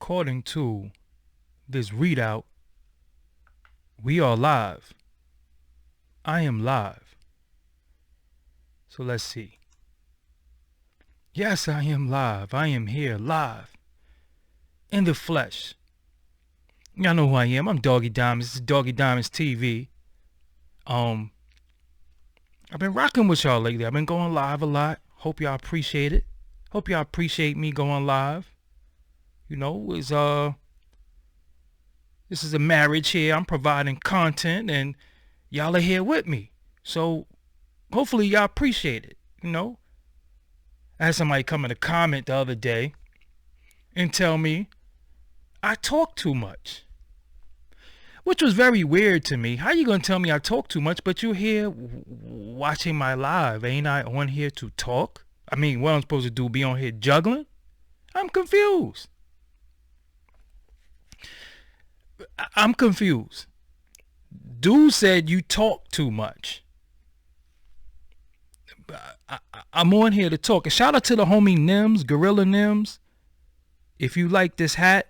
according to this readout, we are live. I am live. So let's see. Yes, I am live. I am here live. In the flesh. Y'all know who I am. I'm Doggie Diamonds. This is Doggie Diamonds TV. I've been rocking with y'all lately. I've been going live a lot. Hope y'all appreciate it. Hope y'all appreciate me going live. You know, this is a marriage here. I'm providing content and y'all are here with me. So hopefully y'all appreciate it, you know. I had somebody come in a comment the other day and tell me I talk too much, which was very weird to me. How you gonna tell me I talk too much, but you're here watching my live? Ain't I on here to talk? I mean, what I'm supposed to do, be on here juggling? I'm confused. I'm confused. Dude said you talk too much. I'm on here to talk. And shout out to the homie Nims, Gorilla Nims. If you like this hat,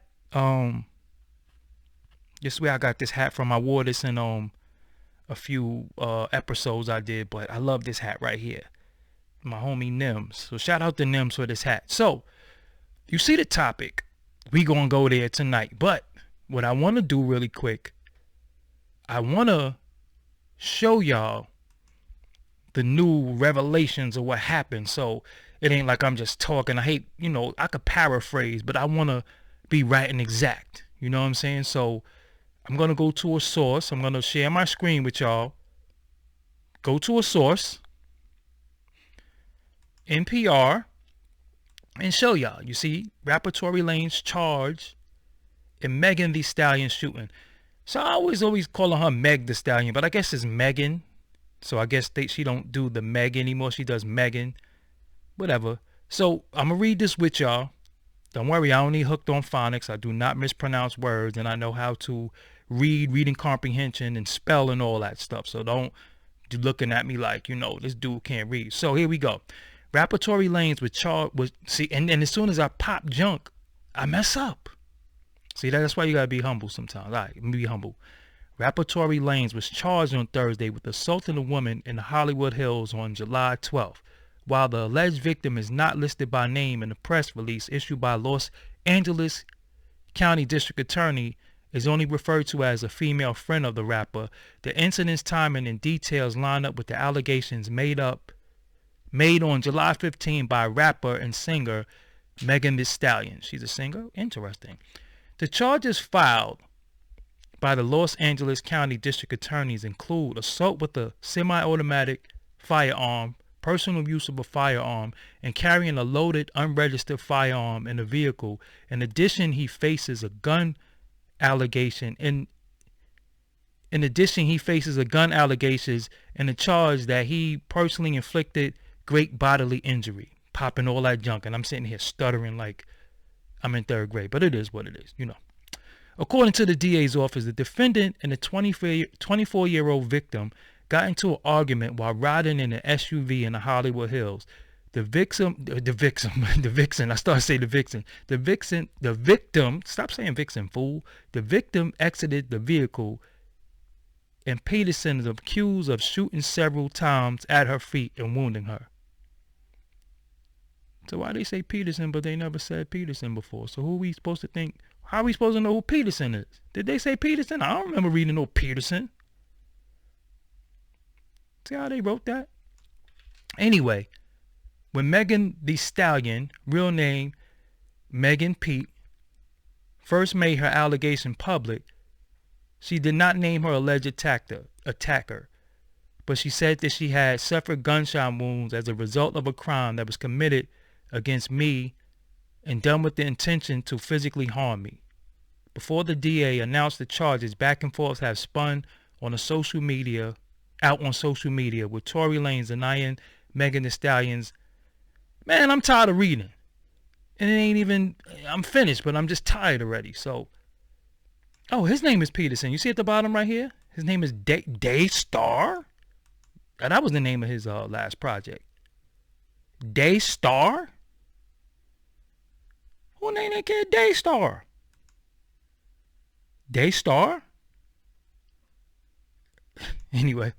this way I got this hat from. I wore this in a few episodes I did, but I love this hat right here. My homie Nims. So shout out to Nims for this hat. So you see the topic. We gonna go there tonight. But what I want to do really quick, I want to show y'all the new revelations of what happened. So it ain't like I'm just talking. I hate, you know, I could paraphrase, but I want to be right and exact. You know what I'm saying? So I'm going to go to a source. I'm going to share my screen with y'all. Go to a source, NPR, and show y'all. You see, rapper Tory Lanez charged in Megan Thee Stallion shooting. So I always calling her Meg Thee Stallion, but I guess it's Megan. So I guess she don't do the Meg anymore. She does Megan. Whatever. So I'm going to read this with y'all. Don't worry, I only hooked on phonics. I do not mispronounce words, and I know how to read, reading comprehension, and spell and all that stuff. So don't be looking at me like, you know, this dude can't read. So here we go. Rapper Tory Lanez was charged with, see, and as soon as I pop junk, I mess up. See, that's why you got to be humble sometimes. All right, let me be humble. Rapper Tory Lanez was charged on Thursday with assaulting a woman in the Hollywood Hills on July 12th. While the alleged victim is not listed by name in the press release issued by Los Angeles County District Attorney, is only referred to as a female friend of the rapper. The incident's timing and details line up with the allegations made on July 15 by rapper and singer Megan Thee Stallion. She's a singer? Interesting. The charges filed by the Los Angeles County District Attorneys include assault with a semi-automatic firearm, personal use of a firearm, and carrying a loaded, unregistered firearm in a vehicle. In addition, he faces a gun allegation. In addition, he faces a gun allegations and a charge that he personally inflicted great bodily injury. Popping all that junk, and I'm sitting here stuttering like I'm in third grade, but it is what it is, you know. According to the DA's office, the defendant and the 24-year-old victim got into an argument while riding in an SUV in the Hollywood Hills. The victim, I started to say the victim, stop saying vixen, fool. The victim exited the vehicle and Peterson is accused of shooting several times at her feet and wounding her. So why they say Peterson, but they never said Peterson before? So who are we supposed to think? How are we supposed to know who Peterson is? Did they say Peterson? I don't remember reading no Peterson. See how they wrote that? Anyway, when Megan Thee Stallion, real name Megan Pete, first made her allegation public, she did not name her alleged attacker, but she said that she had suffered gunshot wounds as a result of a crime that was committed against me and done with the intention to physically harm me. Before the DA announced the charges, back and forth have spun on social media, with Tory Lanez denying Megan Thee Stallion's. Man, I'm tired of reading. And it ain't even, I'm finished, but I'm just tired already. So, oh, his name is Peterson. You see at the bottom right here? His name is Daystar? That was the name of his last project. Daystar? Who named that kid Daystar? Daystar? Anyway,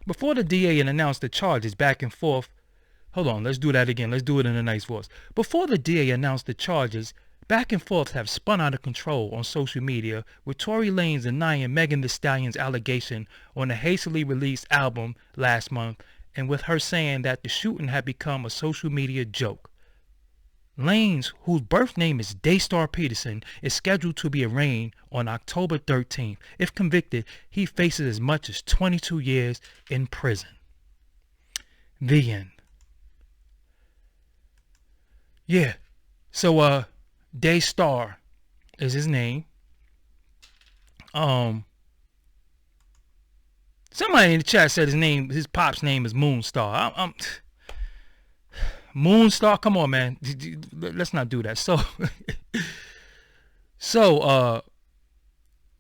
before the DA announced the charges back and forth, hold on, let's do that again. Let's do it in a nice voice. Before the DA announced the charges, back and forths have spun out of control on social media, with Tory Lanez denying Megan Thee Stallion's allegation on a hastily released album last month, and with her saying that the shooting had become a social media joke. Lanez, whose birth name is Daystar Peterson, is scheduled to be arraigned on October 13th. If convicted, he faces as much as 22 years in prison. The end. Yeah. So, Daystar is his name. Somebody in the chat said his pop's name is Moonstar. Moonstar, come on, man. Let's not do that.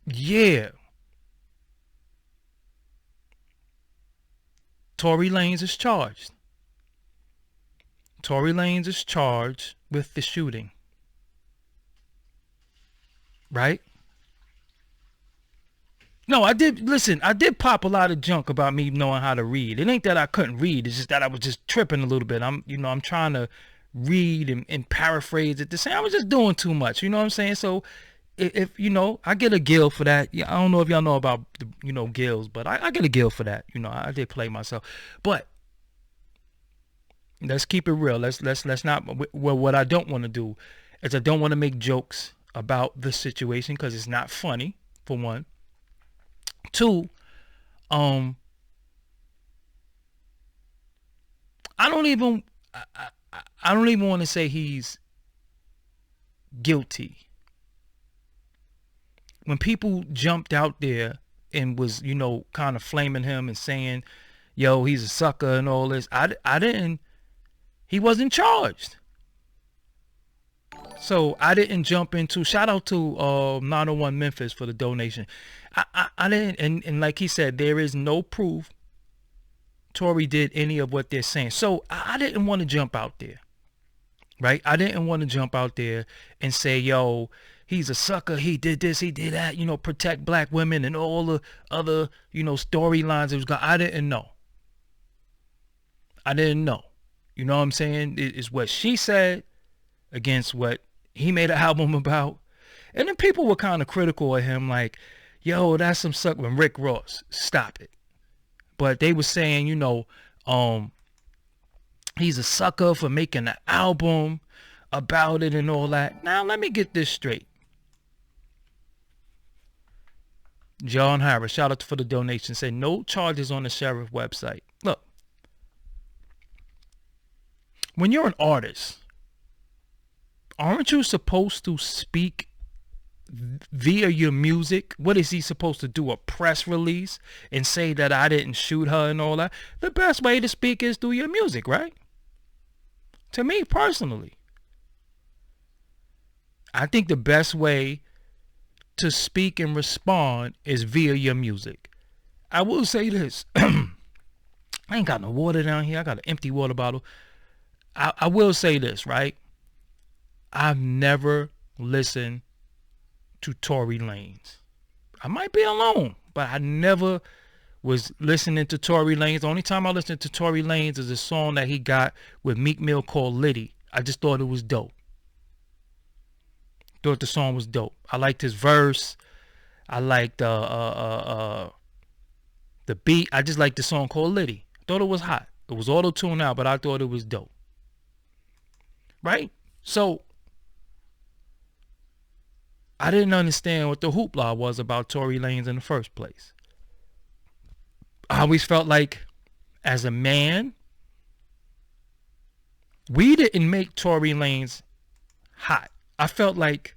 Yeah. Tory Lanez is charged. Tory Lanez is charged with the shooting. Right? No, I did pop a lot of junk about me knowing how to read. It ain't that I couldn't read, it's just that I was just tripping a little bit. I'm trying to read and paraphrase it. I was just doing too much, you know what I'm saying? So if I get a gill for that. Yeah, I don't know if y'all know about the, gills, but I get a gill for that. I did play myself. But let's keep it real. Let's not, well, what I don't want to do is I don't want to make jokes about the situation because it's not funny, for one. Two, I don't even want to say he's guilty. When people jumped out there and was, kind of flaming him and saying, yo, he's a sucker and all this, he wasn't charged. So I didn't jump into, shout out to 901 Memphis for the donation. I didn't, and like he said, there is no proof Tory did any of what they're saying. So I didn't want to jump out there, right? I didn't want to jump out there and say, yo, he's a sucker, he did this, he did that, protect black women and all the other, storylines. It was going. I didn't know. You know what I'm saying? It's what she said against what he made an album about. And then people were kind of critical of him, like, yo, that's some suck when Rick Ross. Stop it. But they were saying, he's a sucker for making an album about it and all that. Now, let me get this straight. John Harris, shout out for the donation, said no charges on the sheriff website. Look, when you're an artist, aren't you supposed to speak via your music? What is he supposed to do? A press release and say that I didn't shoot her and all that? The best way to speak is through your music, right? To me personally, I think the best way to speak and respond is via your music. I will say this. I ain't got no water down here. I got an empty water bottle. I will say this, right? I've never listened to Tory Lanez. I might be alone, but I never was listening to Tory Lanez. The only time I listened to Tory Lanez is a song that he got with Meek Mill called Liddy. I just thought it was dope. Thought the song was dope. I liked his verse. I liked the beat. I just liked the song called Liddy. Thought it was hot. It was auto-tuned out, but I thought it was dope. Right? So I didn't understand what the hoopla was about Tory Lanez in the first place. I always felt like, as a man, we didn't make Tory Lanez hot. I felt like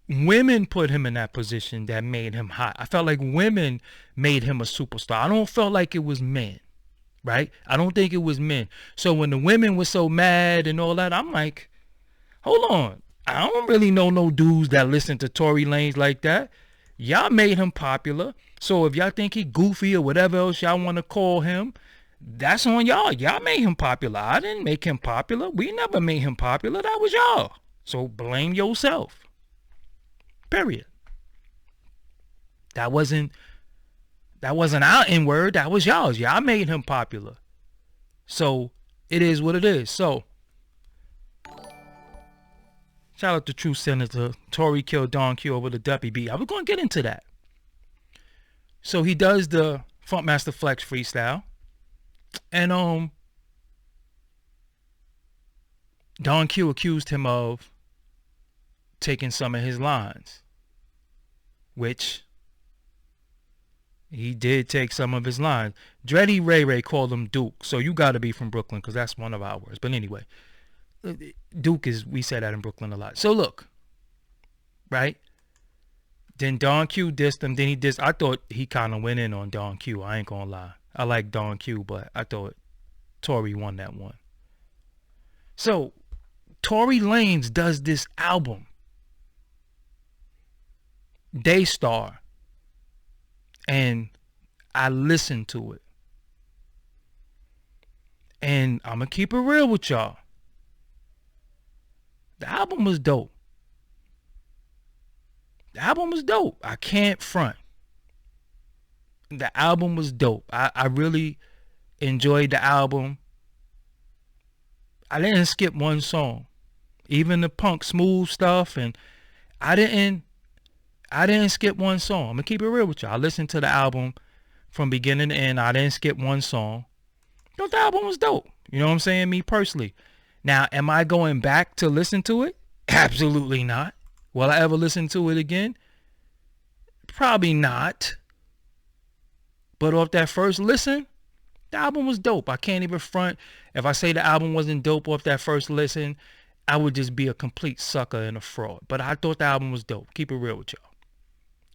women put him in that position that made him hot. I felt like women made him a superstar. I don't feel like it was men, right? I don't think it was men. So when the women were so mad and all that, I'm like, hold on. I don't really know no dudes that listen to Tory Lanez like that. Y'all made him popular. So if y'all think he goofy or whatever else y'all want to call him, that's on y'all. Y'all made him popular. I didn't make him popular. We never made him popular. That was y'all. So blame yourself. Period. That wasn't our N-word. That was y'all's. Y'all made him popular. So it is what it is. So shout out to True Senator. Tory killed Don Q over the WB. I was going to get into that. So he does the Funkmaster Flex freestyle. And Don Q accused him of taking some of his lines, which he did take some of his lines. Dreddy Ray Ray called him Duke, so you got to be from Brooklyn because that's one of our words. But anyway, Duke is, we say that in Brooklyn a lot. So look, right? Then Don Q dissed him. Then he dissed. I thought he kind of went in on Don Q. I ain't gonna lie. I like Don Q, but I thought Tory won that one. So Tory Lanez does this album, Daystar, and I listened to it. And I'm gonna keep it real with y'all. The album was dope. The album was dope. I can't front. The album was dope. I really enjoyed the album. I didn't skip one song. Even the punk smooth stuff, and I didn't skip one song. I'm gonna keep it real with y'all. I listened to the album from beginning to end. I didn't skip one song. I thought the album was dope. You know what I'm saying? Me personally. Now, am I going back to listen to it? Absolutely not. Will I ever listen to it again? Probably not. But off that first listen, the album was dope. I can't even front. If I say the album wasn't dope off that first listen, I would just be a complete sucker and a fraud. But I thought the album was dope. Keep it real with y'all.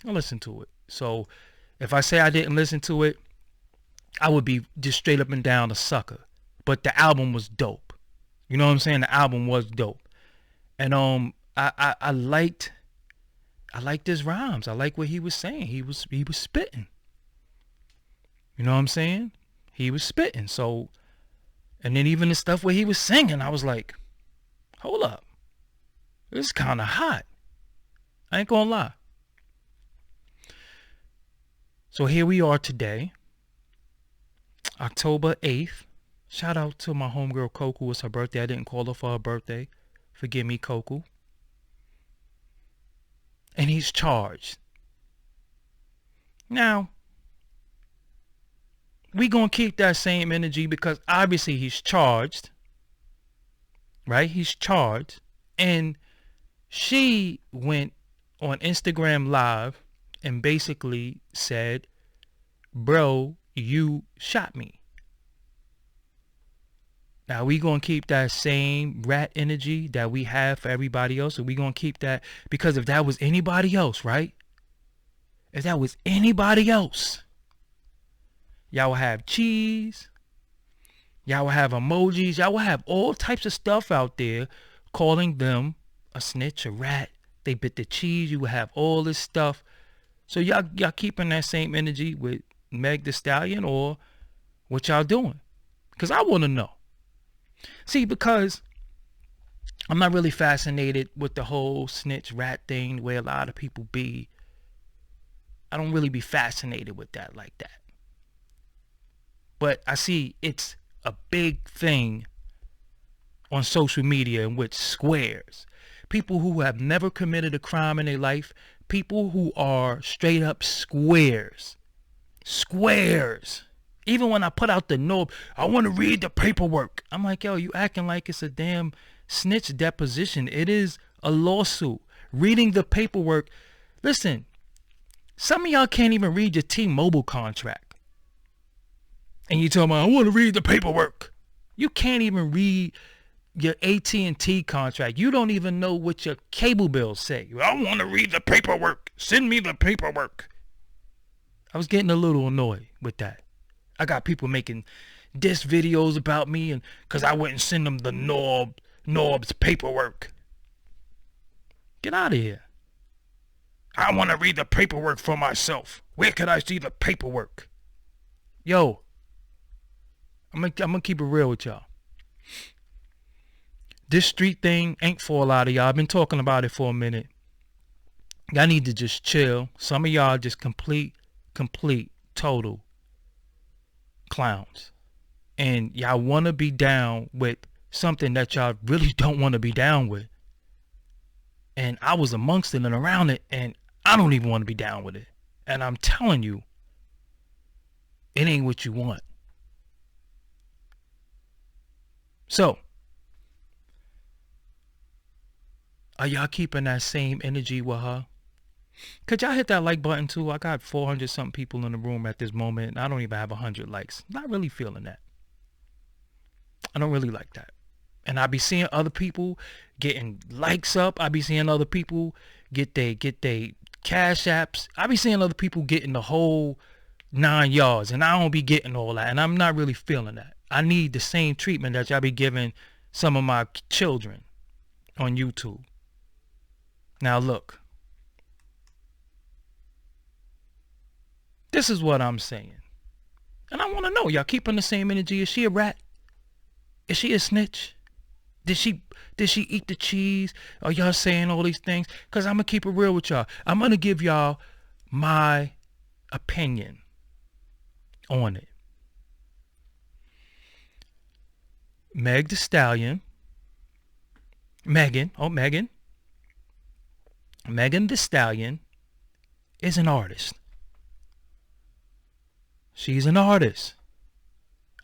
I listened to it. So if I say I didn't listen to it, I would be just straight up and down a sucker. But the album was dope. You know what I'm saying? The album was dope. And I liked his rhymes. I like what he was saying. He was spitting. You know what I'm saying? He was spitting. So, and then even the stuff where he was singing, I was like, hold up. This is kind of hot. I ain't gonna lie. So here we are today, October 8th. Shout out to my homegirl Coco. It's her birthday. I didn't call her for her birthday. Forgive me, Coco. And he's charged. Now, we gonna keep that same energy because obviously he's charged. Right? He's charged. And she went on Instagram Live and basically said, bro, you shot me. Now, we going to keep that same rat energy that we have for everybody else. So we going to keep that, because if that was anybody else, right? If that was anybody else, y'all would have cheese. Y'all would have emojis. Y'all would have all types of stuff out there calling them a snitch, a rat. They bit the cheese. You would have all this stuff. So y'all keeping that same energy with Meg Thee Stallion, or what y'all doing? Because I want to know. See, because I'm not really fascinated with the whole snitch rat thing where a lot of people be. I don't really be fascinated with that like that. But I see it's a big thing on social media in which squares, people who have never committed a crime in their life, people who are straight up squares. Even when I put out the note, I want to read the paperwork. I'm like, yo, you acting like it's a damn snitch deposition. It is a lawsuit. Reading the paperwork. Listen, some of y'all can't even read your T-Mobile contract. And you tell me, I want to read the paperwork. You can't even read your AT&T contract. You don't even know what your cable bills say. I want to read the paperwork. Send me the paperwork. I was getting a little annoyed with that. I got people making diss videos about me, and because I wouldn't send them the Norb's paperwork. Get out of here. I want to read the paperwork for myself. Where can I see the paperwork? Yo, I'm gonna keep it real with y'all. This street thing ain't for a lot of y'all. I've been talking about it for a minute. Y'all need to just chill. Some of y'all just complete, total clowns. And y'all want to be down with something that y'all really don't want to be down with. And I was amongst it and around it, and I don't even want to be down with it. And I'm telling you, it ain't what you want. So, are y'all keeping that same energy with her? Could y'all hit that like button too? I got 400 something people in the room at this moment, and I don't even have 100 likes. Not really feeling that. I don't really like that. And I be seeing other people getting likes up. I be seeing other people get they cash apps. I be seeing other people getting the whole 9 yards, and I don't be getting all that. And I'm not really feeling that. I need the same treatment that y'all be giving some of my children on YouTube. Now look. This is what I'm saying. And I want to know, y'all keeping the same energy? Is she a rat? Is she a snitch? Did she eat the cheese? Are y'all saying all these things? Because I'm going to keep it real with y'all. I'm going to give y'all my opinion on it. Megan Thee Stallion. Megan Thee Stallion is an artist. She's an artist.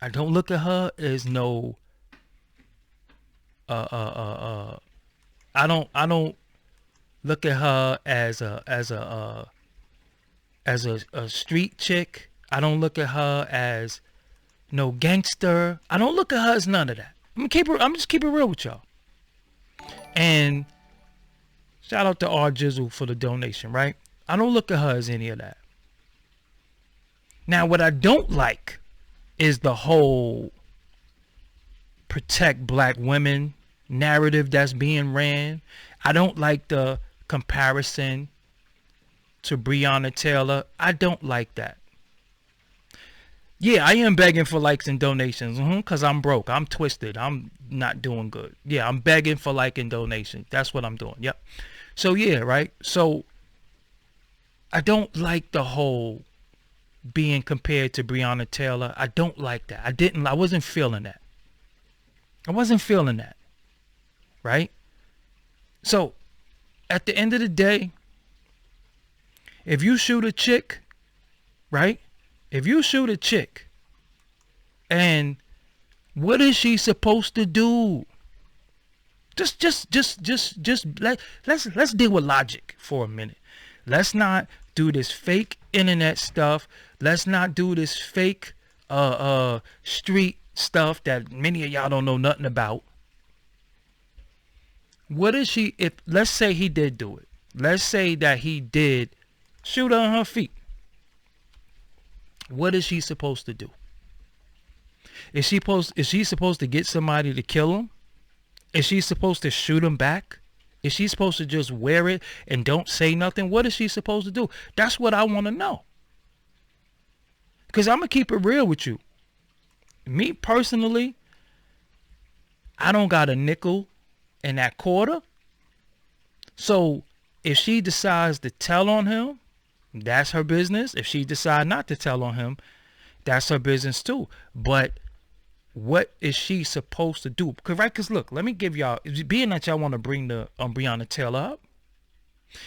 I don't look at her as no I don't look at her as a street chick. I don't look at her as no gangster. I don't look at her as none of that. I'm just keep it real with y'all. And shout out to R Jizzle for the donation, right? I don't look at her as any of that. Now, what I don't like is the whole protect black women narrative that's being ran. I don't like the comparison to Breonna Taylor. I don't like that. Yeah, I am begging for likes and donations because I'm broke. I'm twisted. I'm not doing good. Yeah, I'm begging for like and donations. That's what I'm doing. Yep. So, yeah, right? So, I don't like the whole being compared to Breonna Taylor. I don't like that. I wasn't feeling that. Right? So, at the end of the day, if you shoot a chick, right? If you shoot a chick, and what is she supposed to do? Let's deal with logic for a minute. Let's not do this fake internet stuff. Let's not do this fake street stuff that many of y'all don't know nothing about. What is she, if let's say he did do it. Let's say that he did shoot her on her feet. What is she supposed to do? Is she supposed to get somebody to kill him? Is she supposed to shoot him back? Is she supposed to just wear it and don't say nothing? What is she supposed to do? That's what I want to know. Because I'm going to keep it real with you. Me personally, I don't got a nickel in that quarter. So if she decides to tell on him, that's her business. If she decides not to tell on him, that's her business too. But what is she supposed to do? Because look, let me give y'all, being that y'all want to bring the Breonna Taylor up,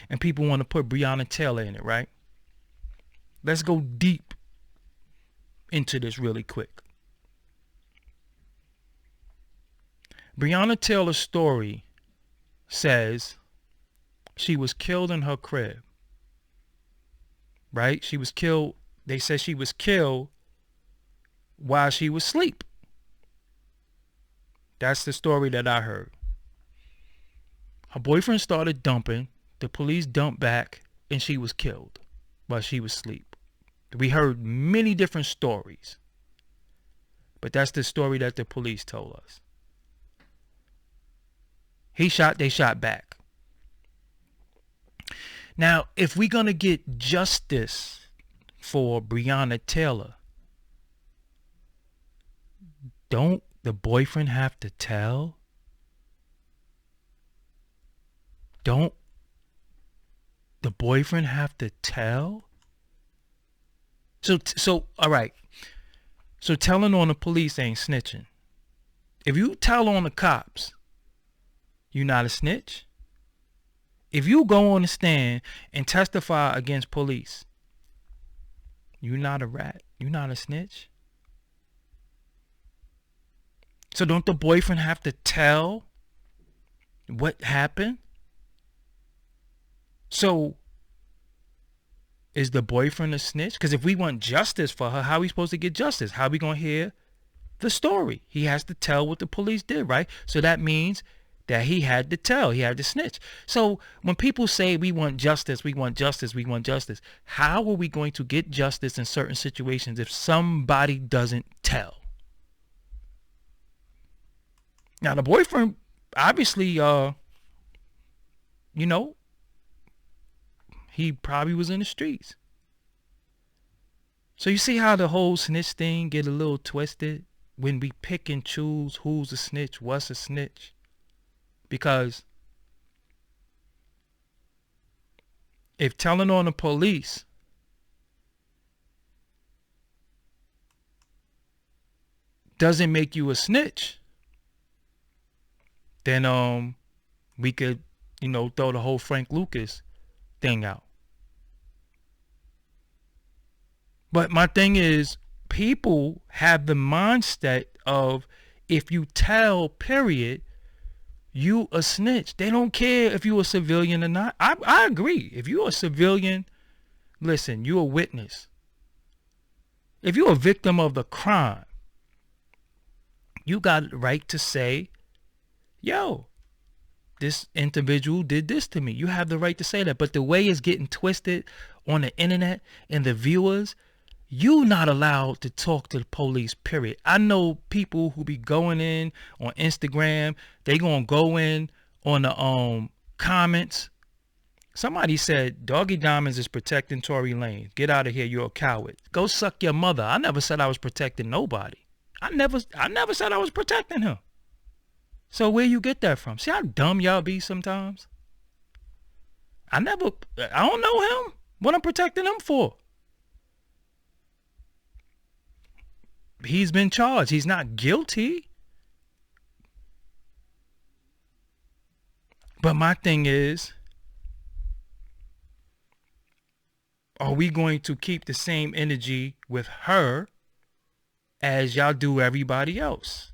and people want to put Breonna Taylor in it, right? Let's go deep into this really quick. Breonna Taylor's story says she was killed in her crib, right? She was killed. They said she was killed while she was asleep. That's the story that I heard. Her boyfriend started dumping. The police dumped back, and she was killed while she was asleep. We heard many different stories, but that's the story that the police told us. He shot, they shot back. Now, if we're going to get justice for Breonna Taylor, don't the boyfriend have to tell? Don't The boyfriend have to tell? So all right. So telling on the police ain't snitching. If you tell on the cops, you not a snitch. If you go on the stand and testify against police, you not a rat. You not a snitch. So don't the boyfriend have to tell what happened? So is the boyfriend a snitch? Because if we want justice for her, how are we supposed to get justice? How are we going to hear the story? He has to tell what the police did, right? So that means that he had to tell. He had to snitch. So when people say we want justice, we want justice, we want justice, how are we going to get justice in certain situations if somebody doesn't tell? Now, the boyfriend, obviously, he probably was in the streets. So you see how the whole snitch thing get a little twisted when we pick and choose who's a snitch, what's a snitch? Because if telling on the police doesn't make you a snitch, then we could, throw the whole Frank Lucas thing out. But my thing is, people have the mindset of if you tell, period, you a snitch. They don't care if you a civilian or not. I agree. If you're a civilian, listen, you're a witness. If you're a victim of the crime, you got the right to say, yo, this individual did this to me. You have the right to say that. But the way it's getting twisted on the internet and the viewers, you not allowed to talk to the police, period. I know people who be going in on Instagram. They gonna go in on the comments. Somebody said Doggie Diamonds is protecting Tory Lanez. Get out of here, you're a coward. Go suck your mother. I never said I was protecting nobody. I never said I was protecting him. So where you get that from? See how dumb y'all be sometimes? I don't know him. What I'm protecting him for? He's been charged. He's not guilty. But my thing is, are we going to keep the same energy with her as y'all do everybody else?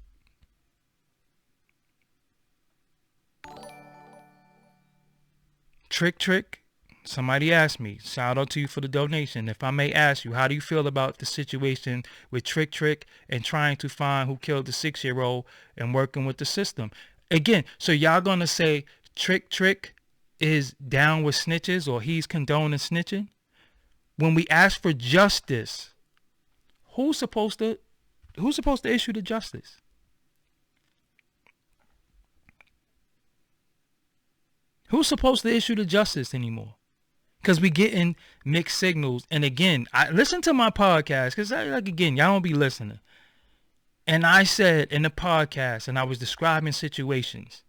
Trick. Somebody asked me, shout out to you for the donation. If I may ask you, how do you feel about the situation with Trick and trying to find who killed the 6-year-old and working with the system? Again, so y'all gonna say Trick is down with snitches or he's condoning snitching? When we ask for justice, who's supposed to issue the justice? Who's supposed to issue the justice anymore? Because we getting mixed signals. And again, I listen to my podcast because again, y'all don't be listening. And I said in the podcast, and I was describing situations.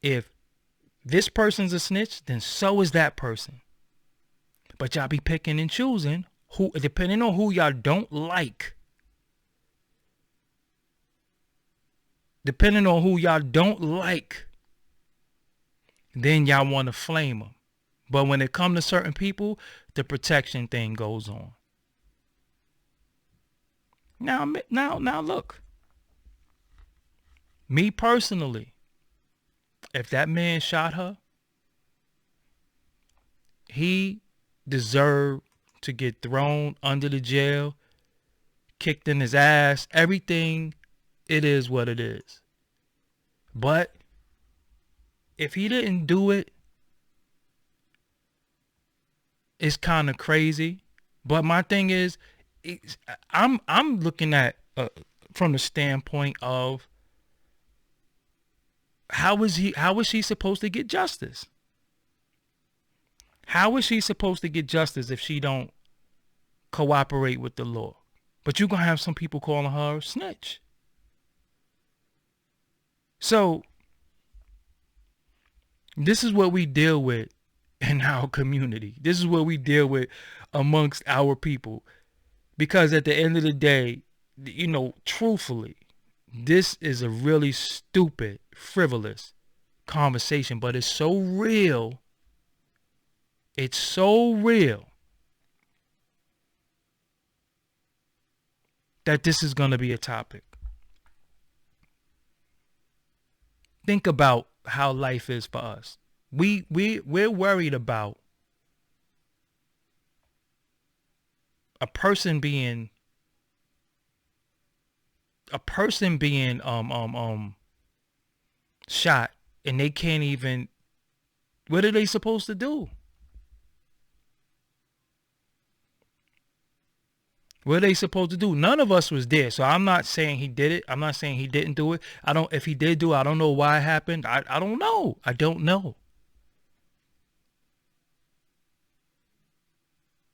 If this person's a snitch, then so is that person. But y'all be picking and choosing who, depending on who y'all don't like. Depending on who y'all don't like, then y'all want to flame them. But when it comes to certain people, the protection thing goes on. Now look. Me personally, if that man shot her, he deserved to get thrown under the jail, kicked in his ass, everything. It is what it is. But if he didn't do it, it's kind of crazy. But my thing is, I'm looking at from the standpoint of how is she supposed to get justice? How is she supposed to get justice if she don't cooperate with the law? But you're gonna have some people calling her a snitch. So this is what we deal with in our community. This is what we deal with amongst our people. Because at the end of the day, truthfully, this is a really stupid, frivolous conversation, but it's so real. It's so real that this is going to be a topic. Think about how life is for us. We're worried about a person being shot, and they can't even, what are they supposed to do? What are they supposed to do? None of us was there. So I'm not saying he did it. I'm not saying he didn't do it. If he did do it, I don't know why it happened. I don't know. I don't know.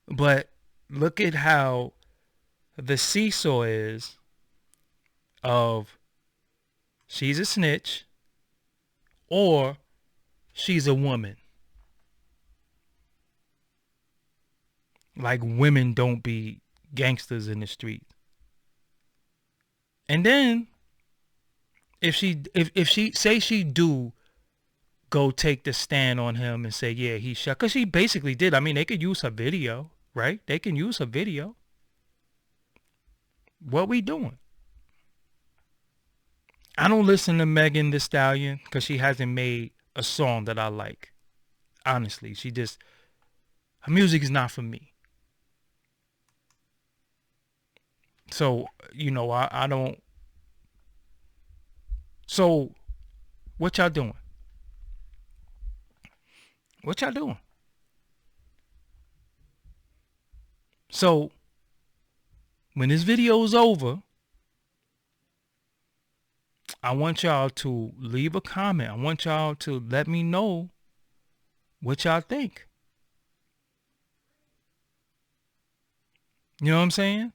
But look at how the seesaw is of she's a snitch or she's a woman. Like women don't be gangsters in the street. And then if she say she do go take the stand on him and say, yeah, he shot, because she basically did. I mean, they could use her video, right? They can use her video. What we doing? I don't listen to Megan Thee Stallion because she hasn't made a song that I like. Honestly, her music is not for me. So, I don't. So, what y'all doing? What y'all doing? So, when this video is over, I want y'all to leave a comment. I want y'all to let me know what y'all think. You know what I'm saying?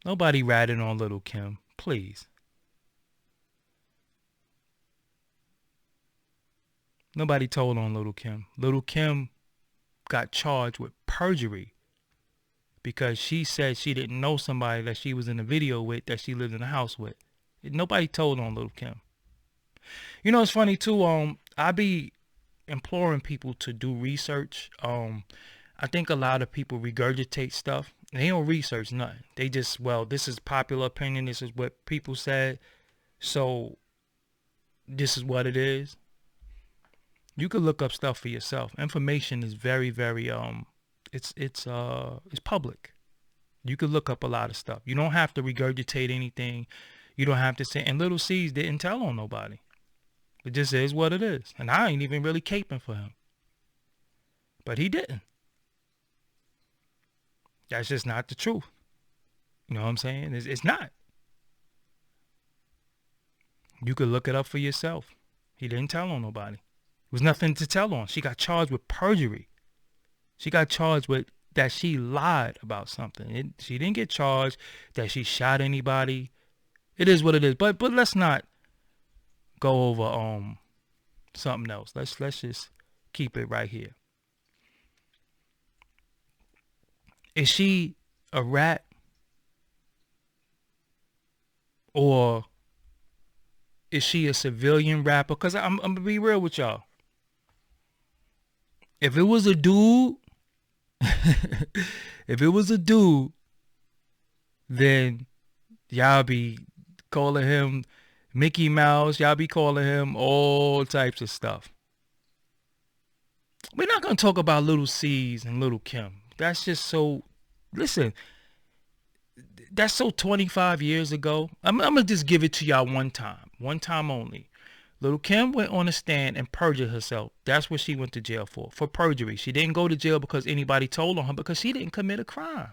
Nobody ratting on Little Kim, please. Nobody told on Little Kim. Little Kim got charged with perjury because she said she didn't know somebody that she was in a video with, that she lived in a house with. Nobody told on Little Kim. It's funny too. I be imploring people to do research. I think a lot of people regurgitate stuff. They don't research nothing. They just, this is popular opinion. This is what people said. So this is what it is. You could look up stuff for yourself. Information is very, very, it's public. You could look up a lot of stuff. You don't have to regurgitate anything. You don't have to say, and Little C's didn't tell on nobody. It just is what it is. And I ain't even really caping for him. But he didn't. That's just not the truth. You know what I'm saying? It's not. You could look it up for yourself. He didn't tell on nobody. There was nothing to tell on. She got charged with perjury. She got charged with that she lied about something. She didn't get charged that she shot anybody. It is what it is. But let's not go over something else. Let's just keep it right here. Is she a rat? Or is she a civilian rapper? Because I'm going to be real with y'all. If it was a dude, then y'all be calling him Mickey Mouse. Y'all be calling him all types of stuff. We're not going to talk about Little C's and Little Kim. That's just so, listen, that's so 25 years ago. I'm going to just give it to y'all one time only. Little Kim went on a stand and perjured herself. That's what she went to jail for perjury. She didn't go to jail because anybody told on her, because she didn't commit a crime.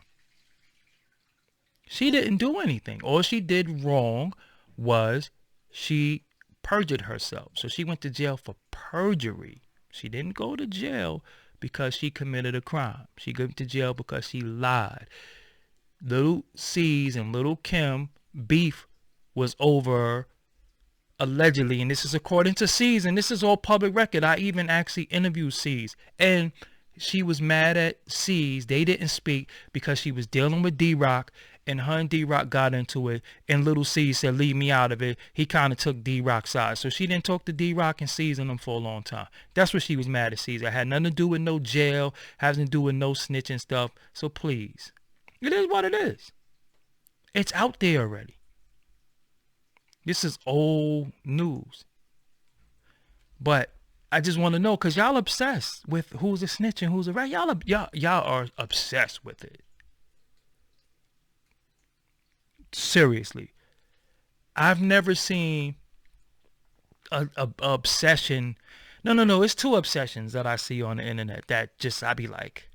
She didn't do anything. All she did wrong was she perjured herself. So she went to jail for perjury. She didn't go to jail because she committed a crime. She went to jail because she lied. Little C's and Little Kim beef was over allegedly, and this is according to C's, and this is all public record. I even actually interviewed C's, and she was mad at C's. They didn't speak because she was dealing with D-Rock, and her and D-Rock got into it, and little C said, leave me out of it. He kind of took D-Rock's side. So she didn't talk to D-Rock and C's and them for a long time. That's what she was mad at C's. It had nothing to do with no jail, has nothing to do with no snitching stuff. So please, it is what it is. It's out there already. This is old news. But I just want to know, because y'all obsessed with who's a snitch and who's a rat. Y'all are obsessed with it. Seriously. I've never seen a obsession. No. It's two obsessions that I see on the internet that just, I be like,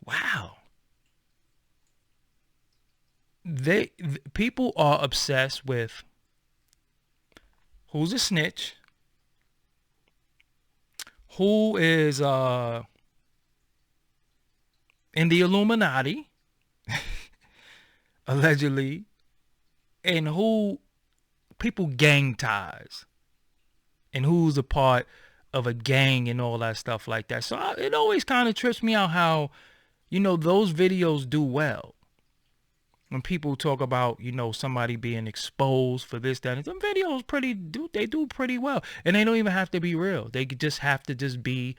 wow. People are obsessed with who's a snitch, who is in the Illuminati, allegedly, and who people gang ties, and who's a part of a gang and all that stuff like that. So it always kind of trips me out how, those videos do well. When people talk about, somebody being exposed for this, that, and some videos they do pretty well. And they don't even have to be real. They just have to be,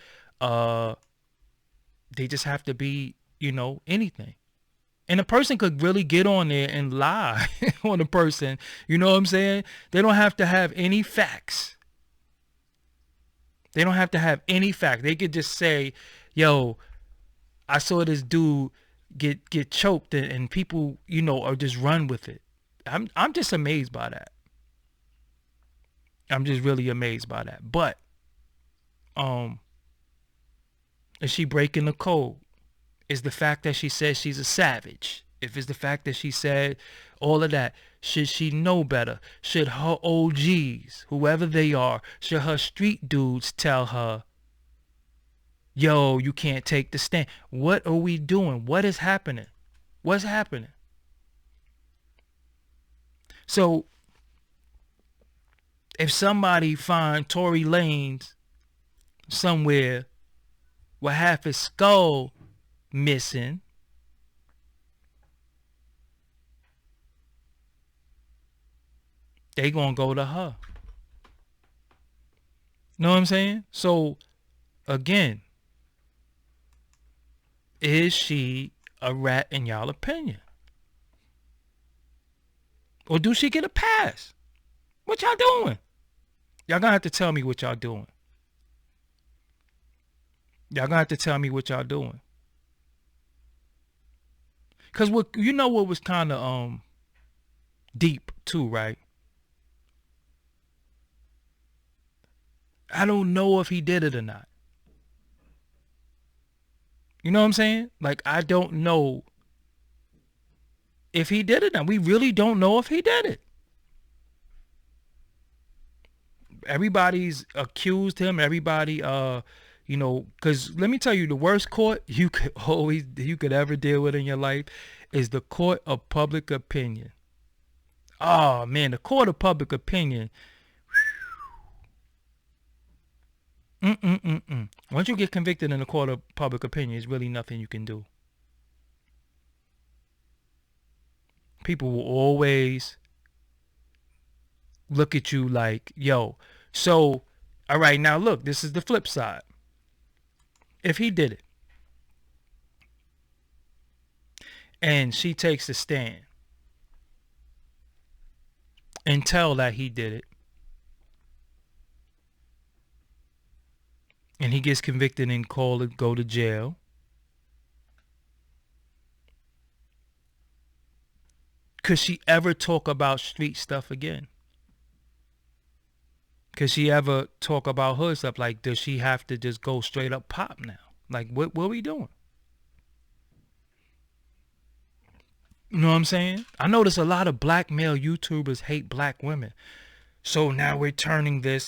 anything. And a person could really get on there and lie on a person. You know what I'm saying? They don't have to have any facts. They don't have to have any facts. They could just say, yo, I saw this dude get choked, and people, or just run with it. I'm just amazed by that. I'm just really amazed by that. But is she breaking the code? Is the fact that she says she's a savage? If it's the fact that she said all of that, should she know better? Should her OGs, whoever they are, should her street dudes tell her, yo, you can't take the stand? What are we doing? What is happening? What's happening? So, if somebody find Tory Lanez somewhere with half his skull missing, they gonna go to her. Know what I'm saying? So, again, is she a rat in y'all opinion? Or do she get a pass? What y'all doing? Y'all gonna have to tell me what y'all doing. Y'all gonna have to tell me what y'all doing. Cause what was kind of deep too, right? I don't know if he did it or not. You know what I'm saying? Like, I don't know if he did it. Now, we really don't know if he did it. Everybody's accused him. Everybody, because let me tell you, the worst court you could ever deal with in your life is the court of public opinion. Oh, man, the court of public opinion. Once you get convicted in the court of public opinion, there's really nothing you can do. People will always look at you like, yo, so, all right, now look, this is the flip side. If he did it, and she takes a stand and tell that he did it, and he gets convicted and go to jail, could she ever talk about street stuff again? Could she ever talk about hood stuff? Like, does she have to just go straight up pop now? Like, what are we doing? You know what I'm saying? I notice a lot of black male YouTubers hate black women. So now we're turning the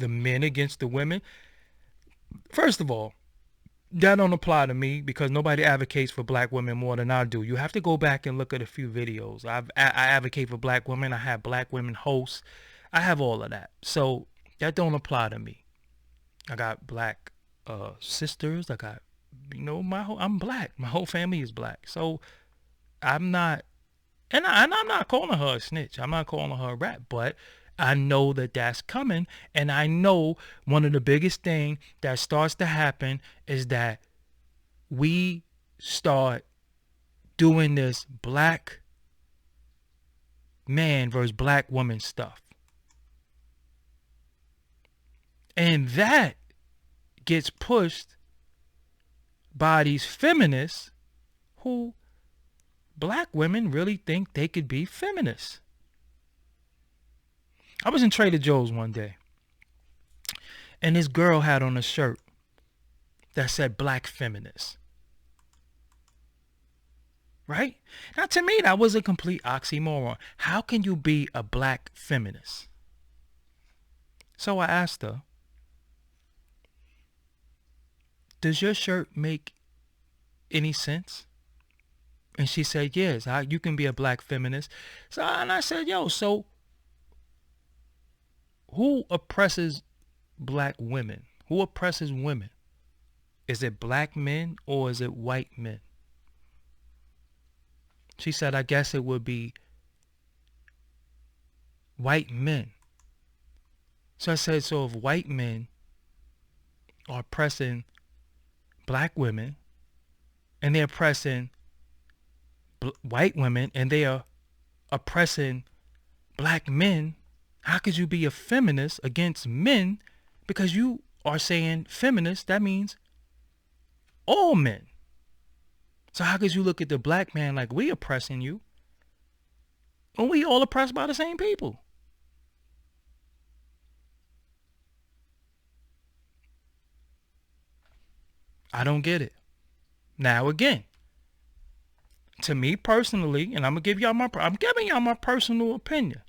men against the women. First of all, that don't apply to me because nobody advocates for black women more than I do. You have to go back and look at a few videos. I advocate for black women. I have black women hosts. I have all of that. So that don't apply to me. I got black sisters. I got, I'm black. My whole family is black. So I'm not, and I'm not calling her a snitch. I'm not calling her a rat, but I know that that's coming. And I know one of the biggest thing that starts to happen is that we start doing this black man versus black woman stuff. And that gets pushed by these feminists who black women really think they could be feminists. I was in Trader Joe's one day, and this girl had on a shirt that said black feminist. Right? Now, to me, that was a complete oxymoron. How can you be a black feminist? So I asked her, does your shirt make any sense? And she said, yes, you can be a black feminist. And I said, yo, so who oppresses black women? Who oppresses women? Is it black men or is it white men? She said, I guess it would be white men. So I said, so if white men are oppressing black women and they're oppressing white women and they are oppressing black men, how could you be a feminist against men? Because you are saying feminist, that means all men. So how could you look at the black man like we oppressing you when we all oppressed by the same people? I don't get it. Now again, to me personally, and I'm giving y'all my personal opinion.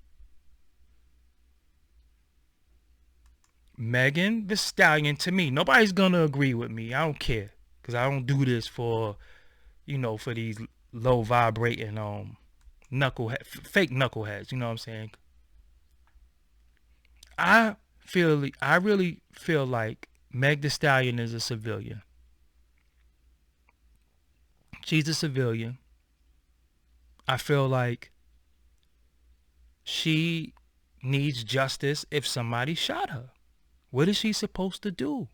Megan Thee Stallion, to me, nobody's gonna agree with me. I don't care, because I don't do this for, for these low vibrating fake knuckleheads. You know what I'm saying? I really feel like Meg Thee Stallion is a civilian. She's a civilian. I feel like she needs justice if somebody shot her. What is she supposed to do?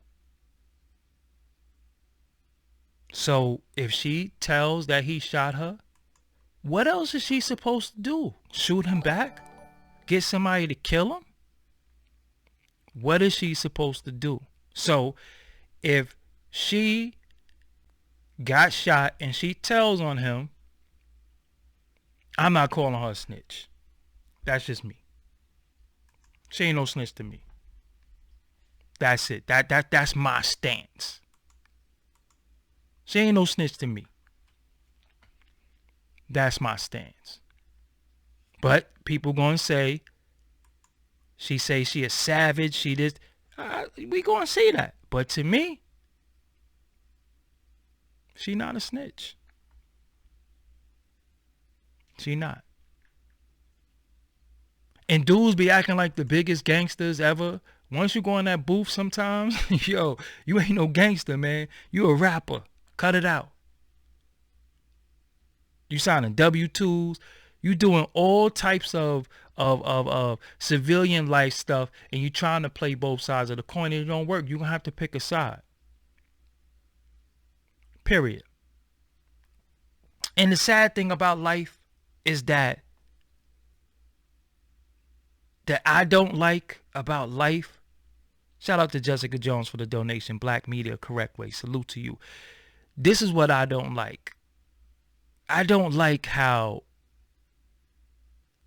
So if she tells that he shot her, what else is she supposed to do? Shoot him back? Get somebody to kill him? What is she supposed to do? So if she got shot and she tells on him, I'm not calling her a snitch. That's just me. She ain't no snitch to me. That's it. That's my stance. She ain't no snitch to me. That's my stance. But people gonna say, she say she a savage, she this. We gonna see that. But to me, she not a snitch. She not. And dudes be acting like the biggest gangsters ever. Once you go in that booth sometimes, yo, you ain't no gangster, man. You a rapper. Cut it out. You signing W-2s. You doing all types of civilian life stuff, and you trying to play both sides of the coin, and it don't work. You're going to have to pick a side. Period. And the sad thing about life is that I don't like about life. Shout out to Jessica Jones for the donation. Black Media Correct Way. Salute to you. This is what I don't like. I don't like how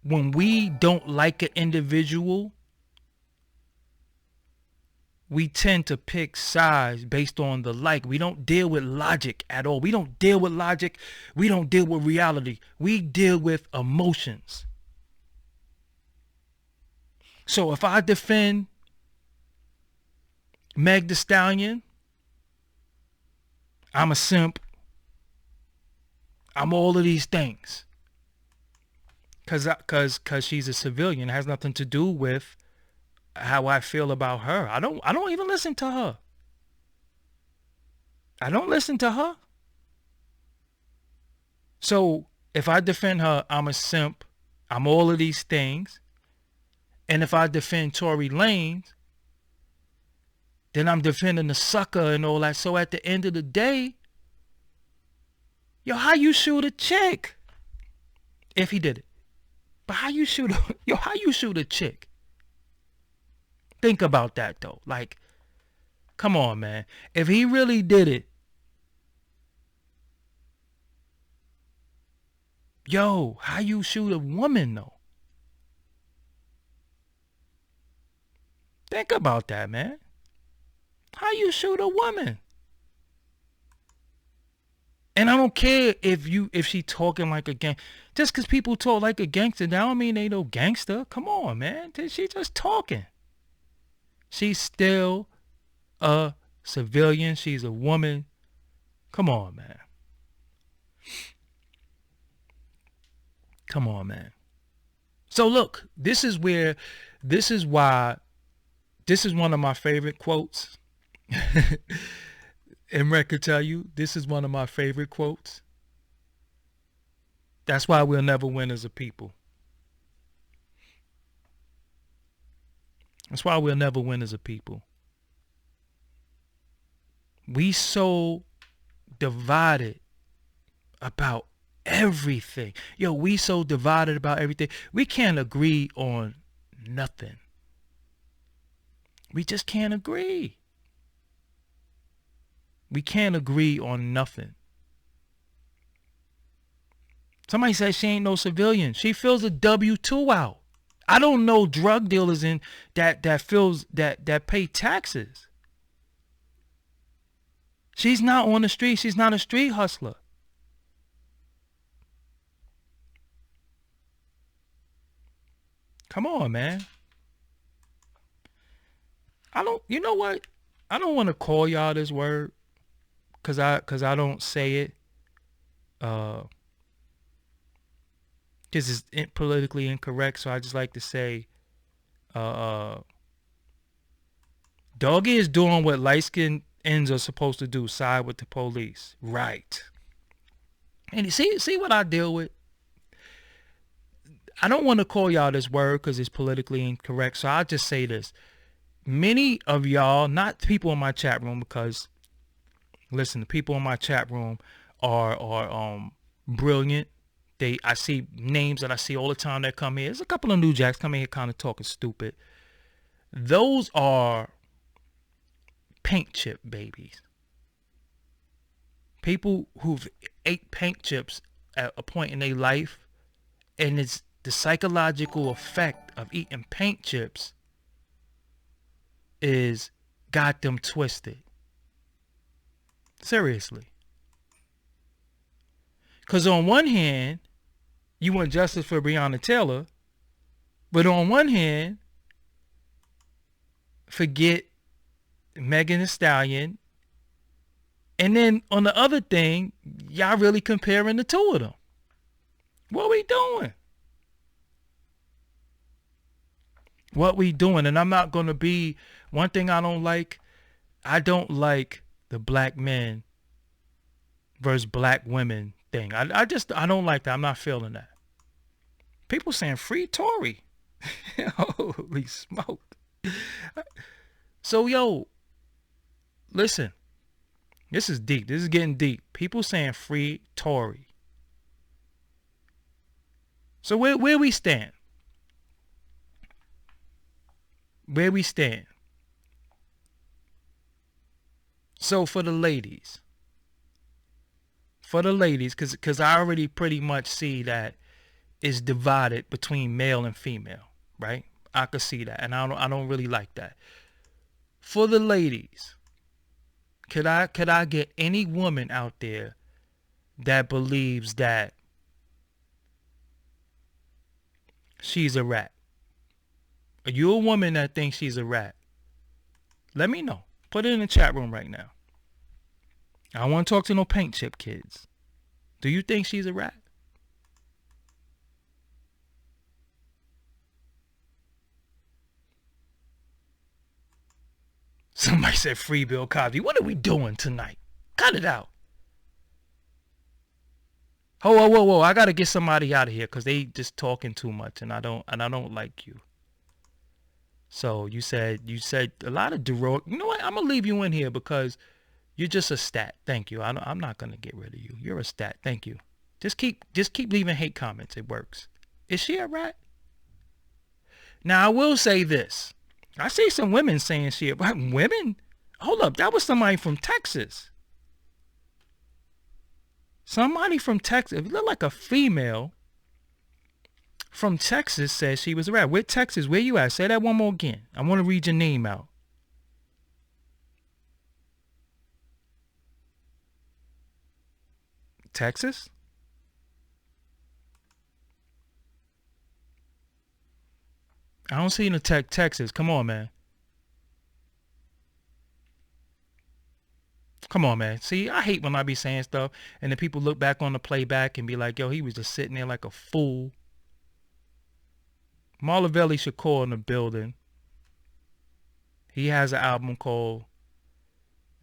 when we don't like an individual, we tend to pick sides based on the like. We don't deal with logic at all. We don't deal with logic. We don't deal with reality. We deal with emotions. So if I defend Meg Thee Stallion, I'm a simp. I'm all of these things. Cause she's a civilian. It has nothing to do with how I feel about her. I don't even listen to her. I don't listen to her. So if I defend her, I'm a simp. I'm all of these things. And if I defend Tory Lanez, then I'm defending the sucker and all that. So at the end of the day, yo, how you shoot a chick? If he did it. But how you shoot a chick? Think about that though. Like, come on, man. If he really did it, yo, how you shoot a woman though? Think about that, man. How you shoot a woman? And I don't care if she talking like a gang. Just because people talk like a gangster, that don't mean they no gangster. Come on, man. She just talking. She's still a civilian. She's a woman. Come on, man. Come on, man. So look, this is why this is one of my favorite quotes. And Red could tell you, this is one of my favorite quotes. That's why we'll never win as a people. That's why we'll never win as a people. We so divided about everything. Yo, we so divided about everything. We can't agree on nothing. We just can't agree. We can't agree on nothing. Somebody says she ain't no civilian. She fills a W-2 out. I don't know drug dealers in that pay taxes. She's not on the street. She's not a street hustler. Come on, man. You know what? I don't want to call y'all this word. Cause I don't say it. This is politically incorrect, so I just like to say, Doggie is doing what light-skinned ends are supposed to do: side with the police, right? And you see what I deal with. I don't want to call y'all this word because it's politically incorrect, so I'll just say this: many of y'all, not people in my chat room, because listen, the people in my chat room are brilliant. I see names that I see all the time that come here. There's a couple of new jacks come in here kind of talking stupid. Those are paint chip babies. People who've ate paint chips at a point in their life, and it's the psychological effect of eating paint chips is got them twisted. Seriously. Because on one hand, you want justice for Breonna Taylor, but on one hand, forget Megan Thee Stallion, and then on the other thing, y'all really comparing the two of them. What we doing? What we doing? And I'm not going to be, one thing I don't like the black men versus black women thing. I don't like that. I'm not feeling that. People saying free Tory. Holy smoke. So yo, listen. This is deep. This is getting deep. People saying free Tory. So where we stand? Where we stand? So for the ladies, because I already pretty much see that it's divided between male and female, right? I could see that, and I don't really like that. For the ladies, could I get any woman out there that believes that she's a rat? Are you a woman that thinks she's a rat? Let me know. Put it in the chat room right now. I don't want to talk to no paint chip kids. Do you think she's a rat? Somebody said free Bill Cosby. What are we doing tonight? Cut it out. Whoa. I gotta get somebody out of here because they just talking too much and I don't like you. So you said a lot of derogatory. You know what? I'm gonna leave you in here because you're just a stat. Thank you. I'm not gonna get rid of you. You're a stat. Thank you. Just keep leaving hate comments. It works. Is she a rat? Now I will say this. I see some women saying she a rat. Women? Hold up. That was somebody from Texas. Somebody from Texas. It looked like a female from Texas said she was a rat. Where Texas? Where you at? Say that one more again. I want to read your name out. Texas? I don't see no Texas. Come on, man. Come on, man. See, I hate when I be saying stuff and then people look back on the playback and be like, yo, he was just sitting there like a fool. Marlavelli Shakur in the building. He has an album called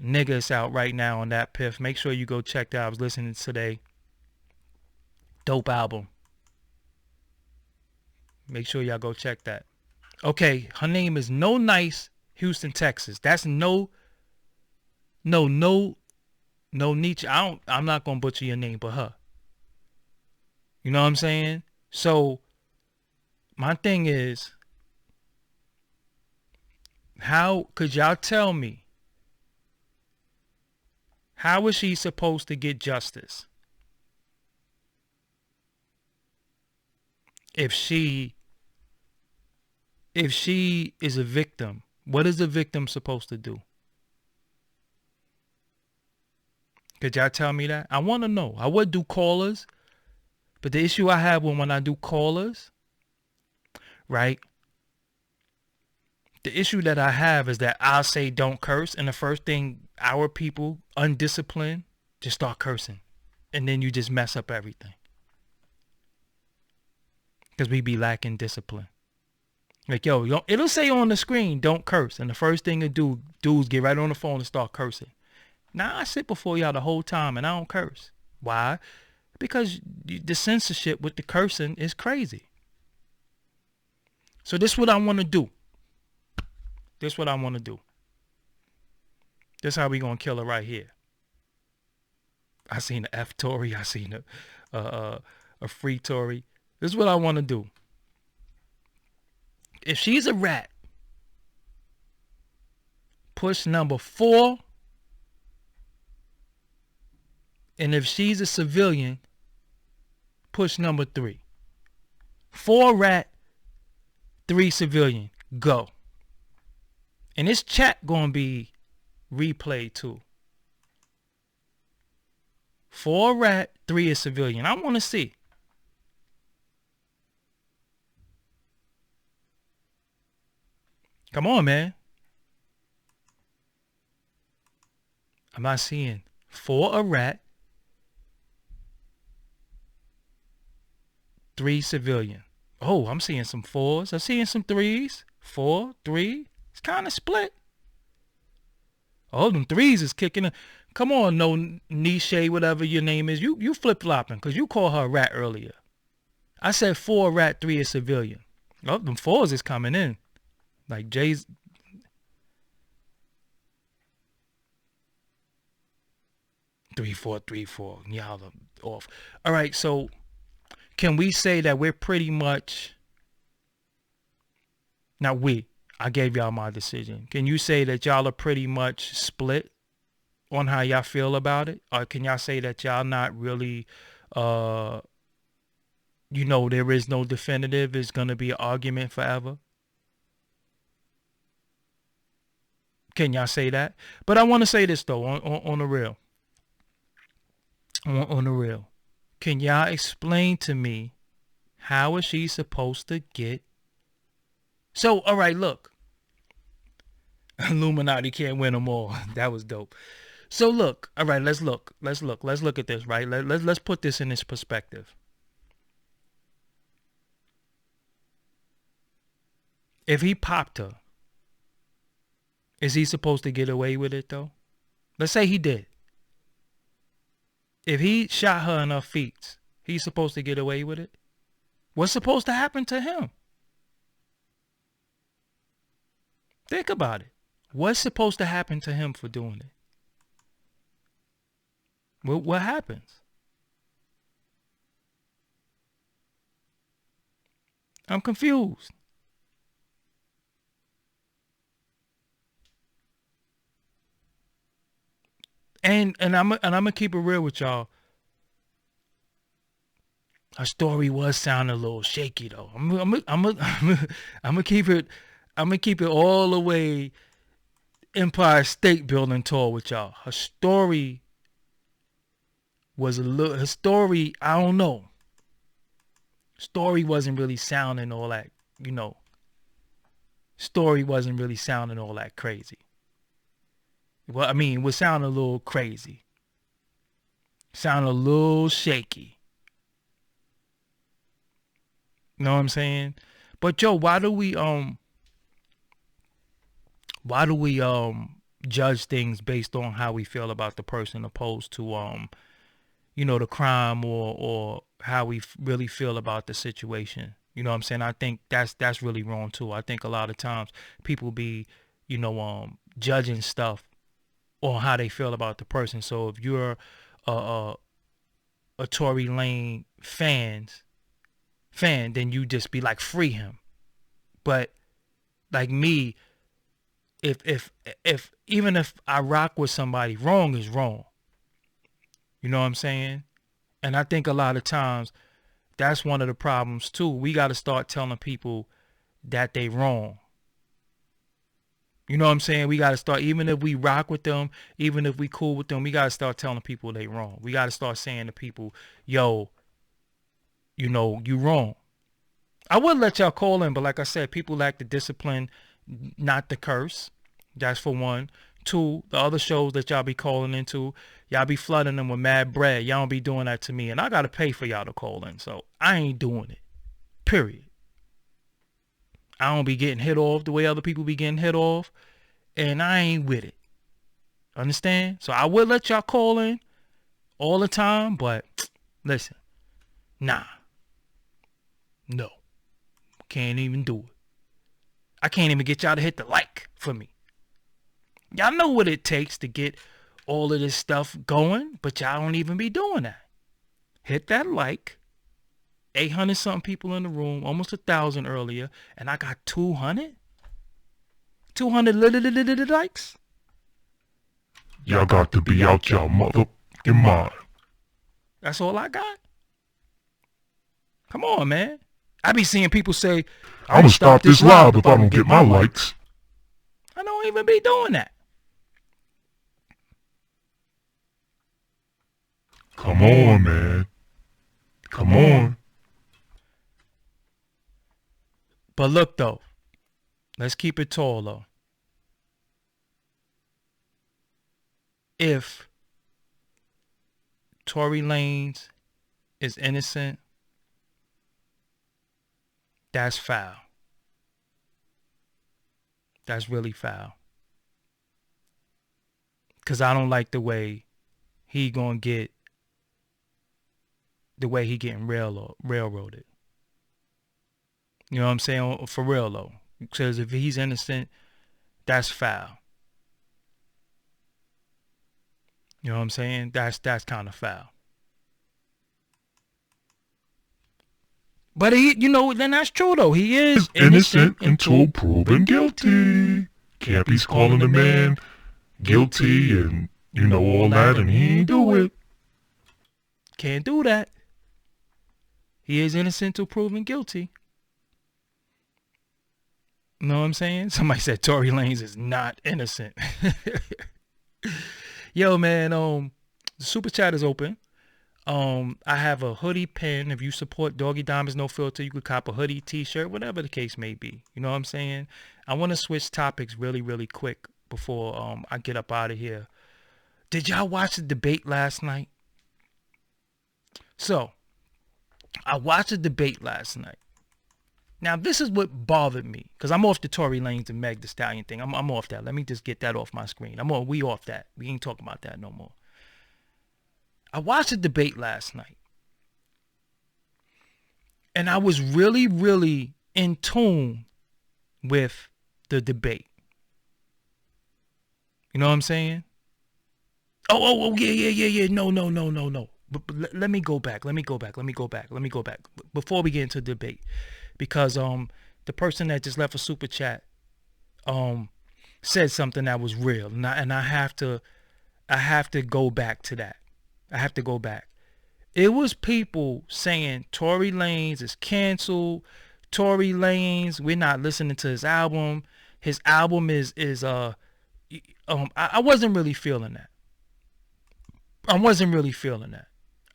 Nigga. It's out right now on that Piff. Make sure you go check that out. I was listening today. Dope album. Make sure y'all go check that. Okay, her name is No Nice, Houston, Texas. That's no Nietzsche. I'm not gonna butcher your name, but her. You know what I'm saying? So my thing is, how could y'all tell me how is she supposed to get justice if she is a victim? What is the victim supposed to do? Could y'all tell me that? I want to know. I would do callers, but the issue I have when I do callers, right? The issue that I have is that I'll say don't curse, and the first thing our people, undisciplined, just start cursing. And then you just mess up everything. Because we be lacking discipline. Like, yo, it'll say on the screen, don't curse. And the first thing it dudes get right on the phone and start cursing. Now, I sit before y'all the whole time and I don't curse. Why? Because the censorship with the cursing is crazy. So this is what I want to do. This is how we going to kill her right here. I seen a F Tory. I seen a free Tory. This is what I want to do. If she's a rat, push number 4. And if she's a civilian, push number 3. 4 rat, 3 civilian. Go. And this chat gonna be replayed too. 4 rat, 3 is civilian. I want to see. Come on, man. I'm not seeing 4 a rat, 3 civilian. Oh, I'm seeing some 4s. I'm seeing some 3s. 4, 3. It's kind of split. Oh, them 3s is kicking in. Come on, no niche, whatever your name is. You flip-flopping because you called her a rat earlier. I said 4 rat, 3 is civilian. Oh, them 4s is coming in. Like Jay's. Three, four. Y'all are off. All right, so can we say that we're pretty much... Now I gave y'all my decision. Can you say that y'all are pretty much split on how y'all feel about it? Or can y'all say that y'all not really, there is no definitive, it's going to be an argument forever? Can y'all say that? But I want to say this, though, on the real. On the real. Can y'all explain to me how is she supposed to get... So, all right, look. Illuminati can't win them all. That was dope. So look, all right, let's look at this, right? Let's put this in this perspective. If he popped her, is he supposed to get away with it though? Let's say he did. If he shot her in her feet, he's supposed to get away with it? What's supposed to happen to him? Think about it. What's supposed to happen to him for doing it? What happens? I'm confused. And I'm gonna keep it real with y'all. Her story was sounding a little shaky though. I'm gonna keep it. I'm gonna keep it all the way Empire State Building tour with y'all. Her story was a little. Her story, I don't know. Story wasn't really sounding all that, you know. Story wasn't really sounding all that crazy. Well, I mean, it was sounding a little crazy. Sounding a little shaky. You know what I'm saying? But Joe, why do we judge things based on how we feel about the person opposed to you know, the crime or how we really feel about the situation? You know what I'm saying? I think that's really wrong too. I think a lot of times people be, you know, judging stuff on how they feel about the person. So if you're a Tory Lanez fan, then you just be like, free him. But like me, if even if I rock with somebody, wrong is wrong. You know what I'm saying? And I think a lot of times that's one of the problems too. We got to start telling people that they wrong. You know what I'm saying? We got to start, even if we rock with them, even if we cool with them, we got to start telling people they wrong. We got to start saying to people, yo, you know, you wrong. I would let y'all call in, but like I said, people lack the discipline not to curse. That's for one. Two, the other shows that y'all be calling into, y'all be flooding them with mad bread. Y'all don't be doing that to me. And I got to pay for y'all to call in. So I ain't doing it. Period. I don't be getting hit off the way other people be getting hit off. And I ain't with it. Understand? So I would let y'all call in all the time. But listen. Nah. No. Can't even do it. I can't even get y'all to hit the like for me. Y'all know what it takes to get all of this stuff going, but y'all don't even be doing that. Hit that like. 800 something people in the room, almost 1,000 earlier, and I got 200? 200 likes? Y'all got to be out y'all motherfucking mind. That's all I got? Come on, man. I be seeing people say, I'ma stop this live if I don't get my likes. I don't even be doing that. Come on, man. Come on. But look, though. Let's keep it tall, though. If Tory Lanez is innocent, that's foul. That's really foul. Because I don't like the way he gonna get, the way he getting railroaded. You know what I'm saying? For real, though. Because if he's innocent, that's foul. You know what I'm saying? That's kind of foul. But he, you know, then that's true though. He is innocent until proven guilty. Can't be calling the man guilty and, you know, all that, and he ain't do it. Can't do that. He is innocent till proven guilty. You know what I'm saying? Somebody said Tory Lanez is not innocent. Yo, man, the super chat is open. I have a hoodie pin. If you support Doggie Diamonds No Filter, you could cop a hoodie, t-shirt, whatever the case may be. You know what I'm saying? I want to switch topics really, really quick before I get up out of here. Did y'all watch the debate last night? So, I watched the debate last night. Now, this is what bothered me, because I'm off the Tory Lanez and Meg Thee Stallion thing. I'm off that. Let me just get that off my screen. We off that. We ain't talking about that no more. I watched the debate last night. And I was really, really in tune with the debate. You know what I'm saying? Oh, yeah. No. But let me go back. Before we get into the debate. Because the person that just left a super chat said something that was real. And I have to go back to that. I have to go back. It was people saying Tory Lanez is canceled. Tory Lanez, we're not listening to his album. His album is I wasn't really feeling that.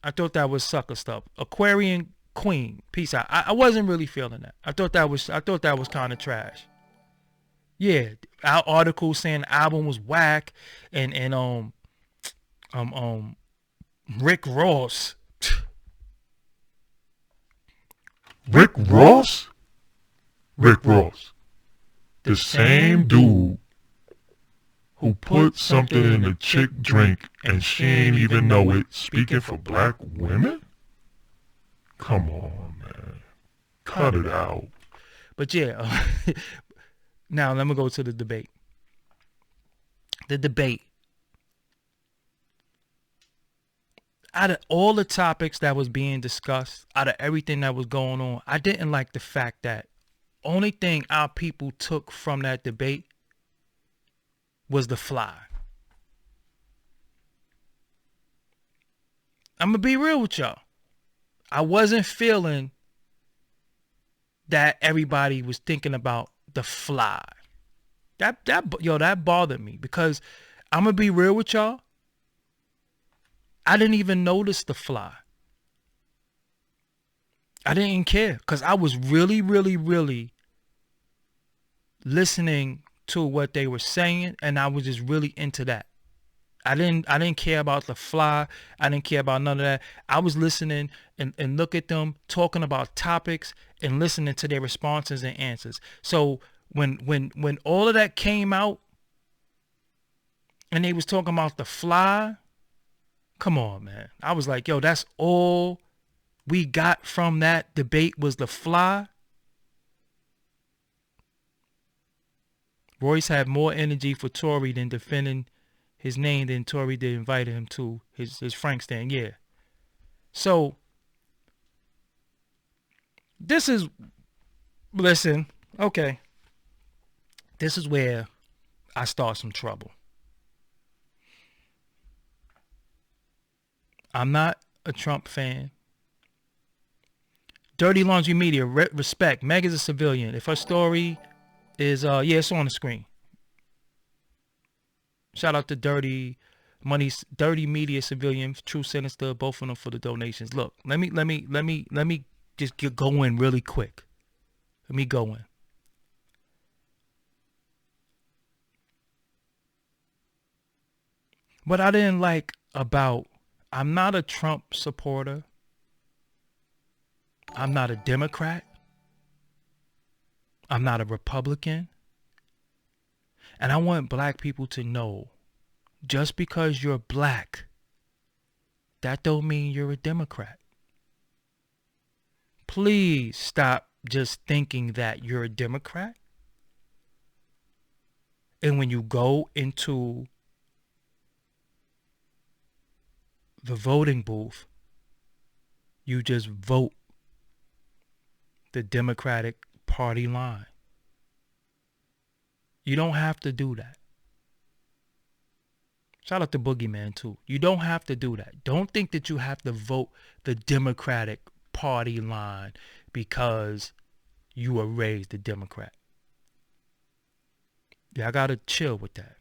I thought that was sucker stuff. Aquarian Queen, peace out. I wasn't really feeling that. I thought that was kind of trash. Yeah, our article saying the album was whack, and Rick Ross. Rick Ross? Rick Ross. The same dude who put something in a chick drink and she ain't even know it, speaking for black women? Come on, man. Cut it out. But yeah, now let me go to the debate. The debate. Out of all the topics that was being discussed, out of everything that was going on, I didn't like the fact that only thing our people took from that debate was the fly. I'm going to be real with y'all. I wasn't feeling that everybody was thinking about the fly. That bothered me, because I'm going to be real with y'all. I didn't even notice the fly. I didn't care, because I was really, really, really listening to what they were saying, and I was just really into that. I didn't care about the fly. I didn't care about none of that. I was listening and look at them talking about topics and listening to their responses and answers. So when all of that came out and they was talking about the fly, come on, man. I was like, yo, that's all we got from that debate was the fly. Royce had more energy for Tory than defending his name than Tory did invited him to his Frank stand. Yeah. So this is, listen, okay. This is where I start some trouble. I'm not a Trump fan. Dirty Laundry Media, respect. Meg is a civilian. If her story is, yeah, it's on the screen. Shout out to Dirty Media Civilian, True Sinister, both of them for the donations. Look, let me just get going really quick. Let me go in. What I didn't like about, I'm not a Trump supporter. I'm not a Democrat. I'm not a Republican. And I want black people to know, just because you're black, that don't mean you're a Democrat. Please stop just thinking that you're a Democrat. And when you go into the voting booth, you just vote the Democratic Party line. You don't have to do that. Shout out to Boogeyman too. You don't have to do that. Don't think that you have to vote the Democratic Party line because you were raised a Democrat. Yeah, I gotta chill with that.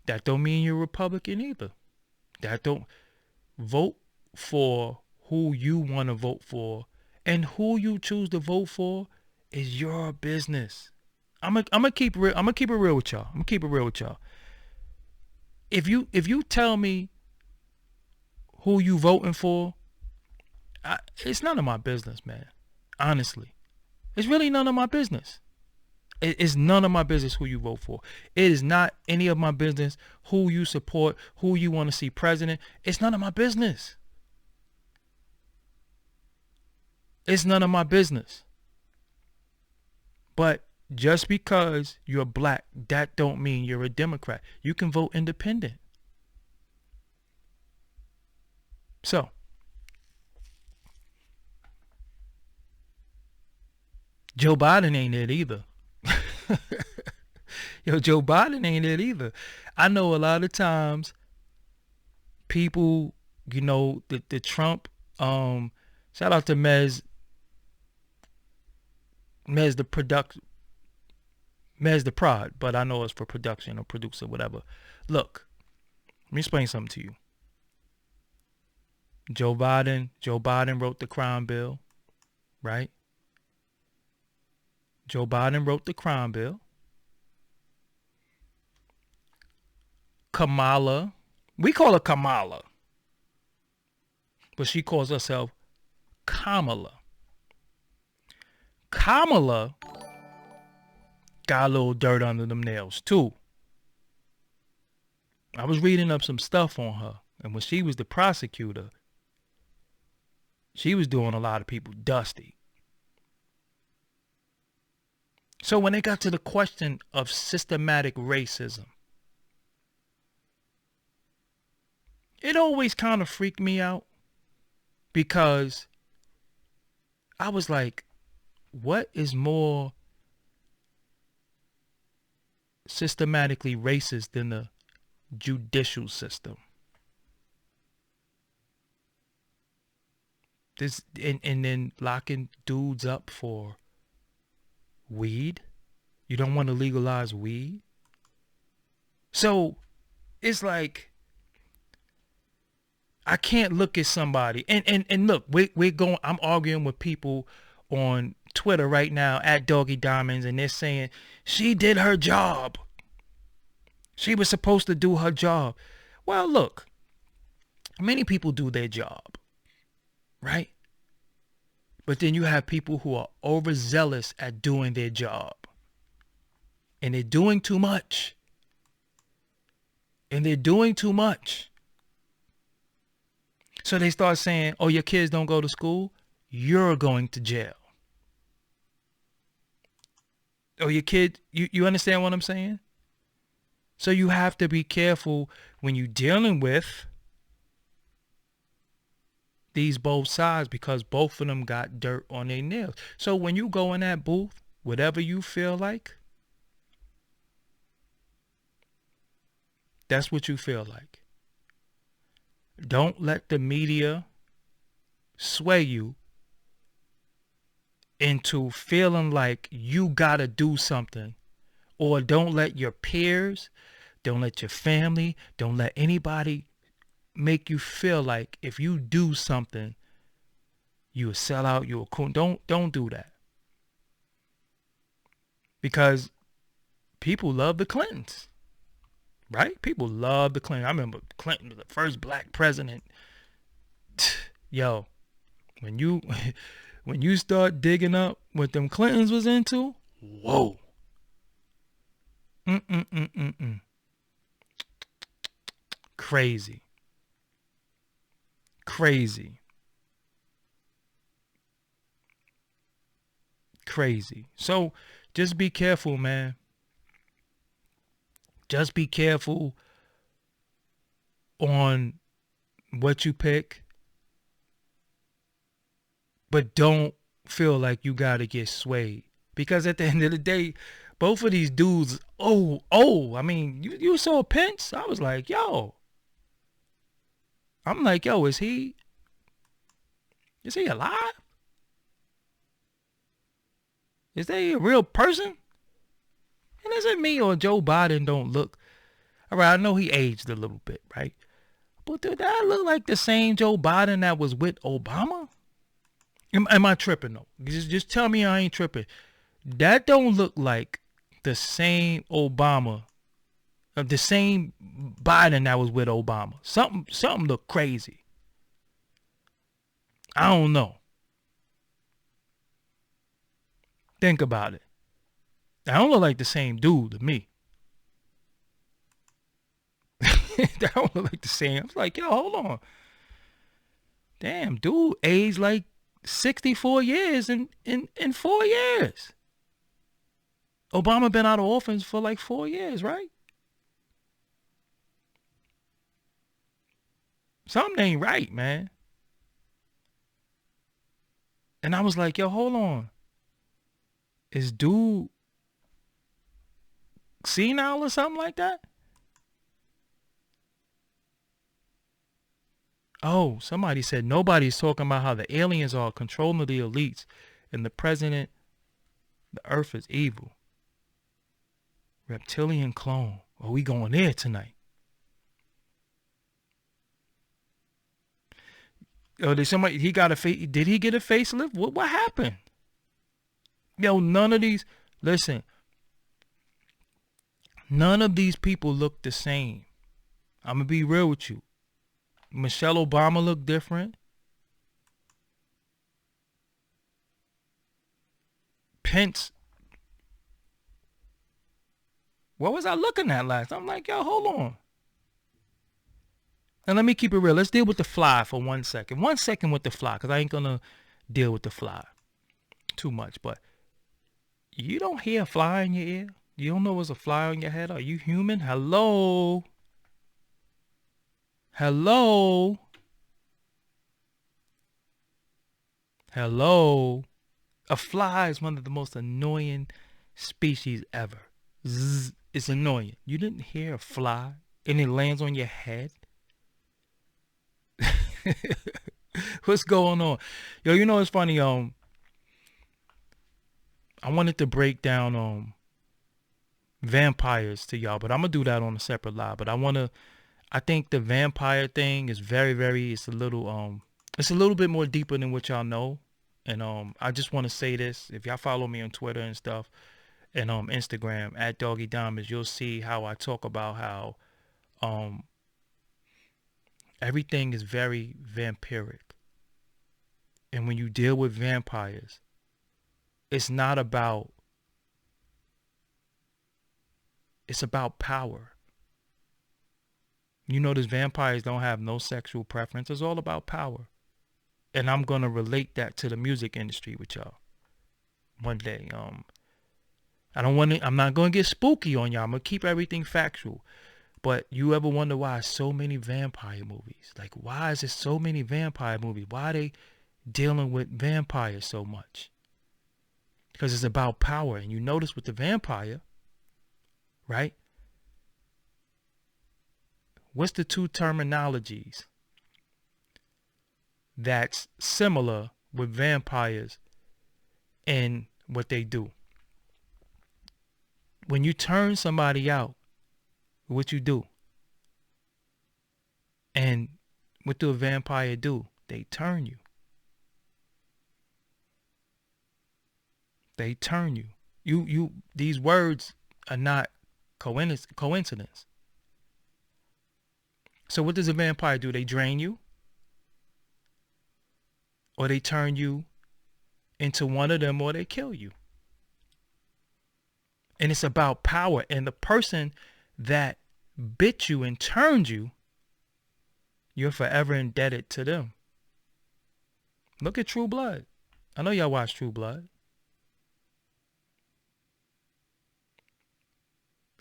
That don't mean you're a Republican either. That don't, vote for who you want to vote for, and who you choose to vote for is your business. I'm gonna keep it real with y'all. if you tell me who you voting for, it's none of my business, man. Honestly, it's really none of my business. It's none of my business who you vote for. It is not any of my business who you support, who you want to see president. It's none of my business. It's none of my business. But just because you're black, that don't mean you're a Democrat. You can vote independent. So, Joe Biden ain't it either. Yo, Joe Biden ain't it either. I know a lot of times people, you know, the Trump, shout out to Mez the prod, but I know it's for production or producer, whatever. Look, let me explain something to you. Joe Biden wrote the crime bill, right? Joe Biden wrote the crime bill. Kamala, we call her Kamala, but she calls herself Kamala. Kamala got a little dirt under them nails too. I was reading up some stuff on her, and when she was the prosecutor, she was doing a lot of people dusty. So when they got to the question of systematic racism, it always kind of freaked me out, because I was like, what is more systematically racist than the judicial system? This and then locking dudes up for weed. You don't want to legalize weed. So it's like, I can't look at somebody and look, we're going, I'm arguing with people on Twitter right now at Doggie Diamonds, and they're saying she did her job. She was supposed to do her job. Well, look, many people do their job, right? But then you have people who are overzealous at doing their job, and they're doing too much. And they're doing too much. So they start saying, oh, your kids don't go to school, you're going to jail. Oh, your kid, you understand what I'm saying? So you have to be careful when you're dealing with these both sides, because both of them got dirt on their nails. So when you go in that booth, whatever you feel like, that's what you feel like. Don't let the media sway you into feeling like you gotta do something. Or don't let your peers, don't let your family, don't let anybody make you feel like if you do something, you a sellout, you a coon. Don't do that. Because people love the Clintons. Right? People love the Clinton. I remember Clinton was the first black president. Yo, when you start digging up what them Clintons was into, whoa. Crazy. Crazy. Crazy. So just be careful, man. Just be careful on what you pick, but don't feel like you gotta get swayed, because at the end of the day, both of these dudes, I mean, you saw Pence. I was like, yo, is he alive? Is they a real person? And is it me or Joe Biden don't look? All right, I know he aged a little bit, right? But did that look like the same Joe Biden that was with Obama? Am I tripping though? Just tell me I ain't tripping. That don't look like the same Obama, the same Biden that was with Obama. Something looked crazy. I don't know. Think about it. That don't look like the same dude to me. That don't look like the same. I was like, yo, hold on. Damn, dude aged like 64 years in 4 years. Obama been out of office for like 4 years, right? Something ain't right, man. And I was like, yo, hold on. Is dude senile or something like that? Oh, somebody said nobody's talking about how the aliens are controlling the elites and the president, the earth is evil. Reptilian clone. Oh, we going there tonight. Oh, did he got a face? Did he get a facelift? What happened? Yo, none of these people look the same. I'm gonna be real with you. Michelle Obama looked different. Pence. What was I looking at last? I'm like, yo, hold on. And let me keep it real. Let's deal with the fly for 1 second. 1 second with the fly, because I ain't going to deal with the fly too much. But you don't hear a fly in your ear? You don't know there's a fly on your head? Are you human? Hello? Hello? Hello? A fly is one of the most annoying species ever. Zzz, it's annoying. You didn't hear a fly and it lands on your head? What's going on? Yo, you know it's funny, I wanted to break down vampires to y'all, but I'm gonna do that on a separate live. But I think the vampire thing is very it's a little bit more deeper than what y'all know. And I just want to say this. If y'all follow me on Twitter and stuff and Instagram at Doggie Diamonds, you'll see how I talk about how everything is very vampiric. And when you deal with vampires, it's about power. You notice vampires don't have no sexual preference. It's all about power. And I'm going to relate that to the music industry with y'all one day. I'm not going to get spooky on y'all. I'm going to keep everything factual. But you ever wonder why so many vampire movies? Like, why is there so many vampire movies? Why are they dealing with vampires so much? Because it's about power. And you notice with the vampire, right? What's the two terminologies that's similar with vampires and what they do? When you turn somebody out, what you do? And what do a vampire do? They turn you. They turn you. These words are not coincidence. So what does a vampire do? They drain you? Or they turn you into one of them, or they kill you. And it's about power. And the person that bit you and turned you, you're forever indebted to them. Look at True Blood. I know y'all watch True Blood.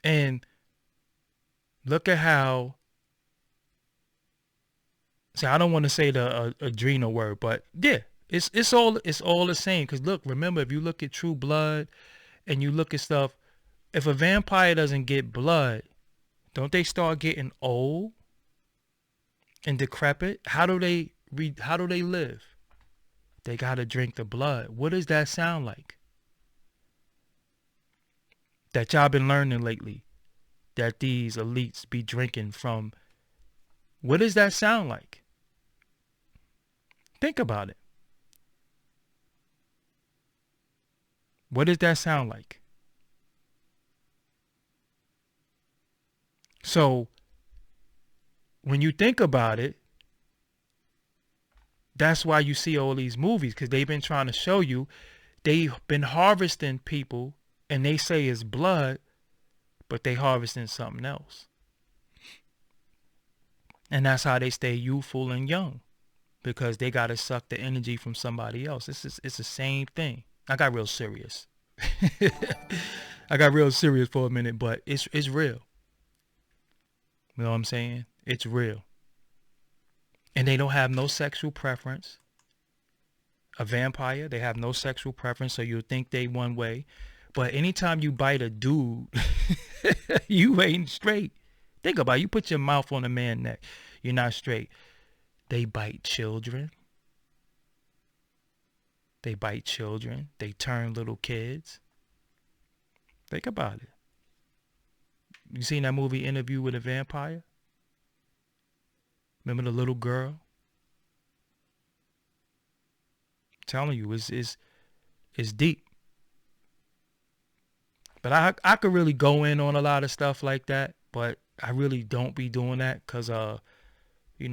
And look at how, see, I don't want to say the adrenal word, but yeah, it's all the same. Because look, remember, if you look at True Blood and you look at stuff, if a vampire doesn't get blood, don't they start getting old and decrepit? How do they live? They gotta drink the blood. What does that sound like? That y'all been learning lately, that these elites be drinking from. What does that sound like? Think about it. What does that sound like? So when you think about it, that's why you see all these movies, because they've been trying to show you they've been harvesting people and they say it's blood, but they harvesting something else. And that's how they stay youthful and young, because they got to suck the energy from somebody else. It's the same thing. I got real serious. I got real serious for a minute, but it's real. You know what I'm saying? It's real. And they don't have no sexual preference. A vampire, they have no sexual preference, so you'll think they one way. But anytime you bite a dude, you ain't straight. Think about it. You put your mouth on a man's neck, you're not straight. They bite children. They bite children. They turn little kids. Think about it. You seen that movie Interview with a Vampire? Remember the little girl? I'm telling you, it's deep. But I could really go in on a lot of stuff like that, but I really don't be doing that because, you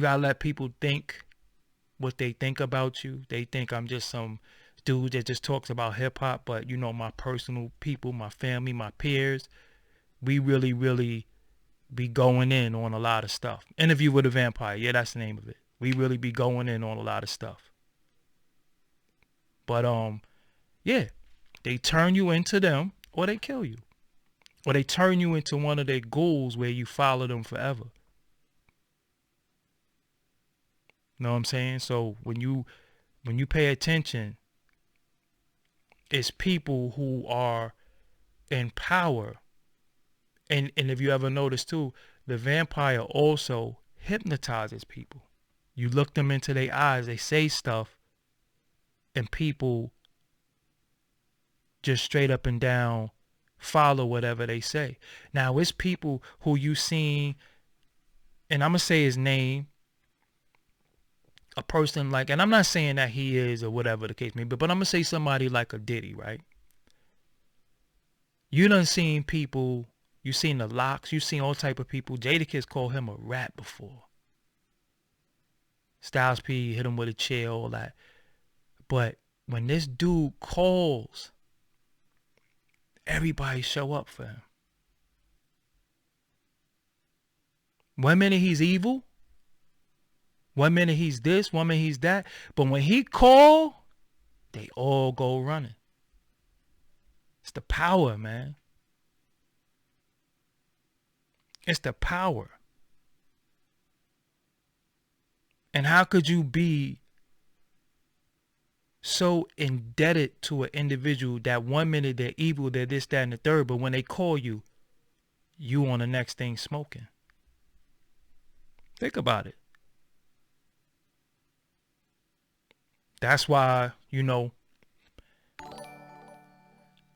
gotta let people think what they think about you. They think I'm just some dude that just talks about hip hop, but my personal people, my family, my peers, we really, really be going in on a lot of stuff. Interview with a Vampire. Yeah, that's the name of it. We really be going in on a lot of stuff. But, yeah, they turn you into them or they kill you. Or they turn you into one of their ghouls where you follow them forever. Know what I'm saying? So when you pay attention, it's people who are in power. And if you ever notice too, the vampire also hypnotizes people. You look them into their eyes, they say stuff, and people just straight up and down follow whatever they say. Now, it's people who you seen, and I'm going to say his name, a person like, and I'm not saying that he is or whatever the case may be, but I'm going to say somebody like a Diddy, right? You done seen people, you seen the Locks, you seen all type of people. Jadakiss called him a rat before. Styles P hit him with a chair, all that. But when this dude calls, everybody show up for him. One minute he's evil, one minute he's this, one minute he's that. But when he call, they all go running. It's the power, man. It's the power. And how could you be so indebted to an individual that one minute they're evil, they're this, that, and the third, but when they call you, you on the next thing smoking? Think about it. That's why,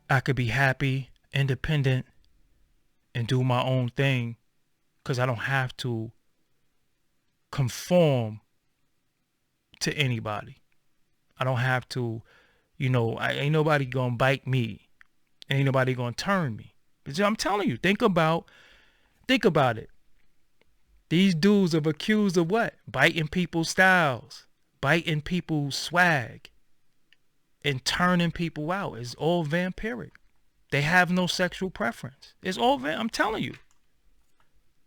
I could be happy, independent, and do my own thing, because I don't have to conform to anybody. I don't have to, ain't nobody gonna bite me. Ain't nobody gonna turn me. But I'm telling you, think about it. These dudes are accused of what? Biting people's styles, biting people's swag, and turning people out. It's all vampiric. They have no sexual preference. It's all I'm telling you.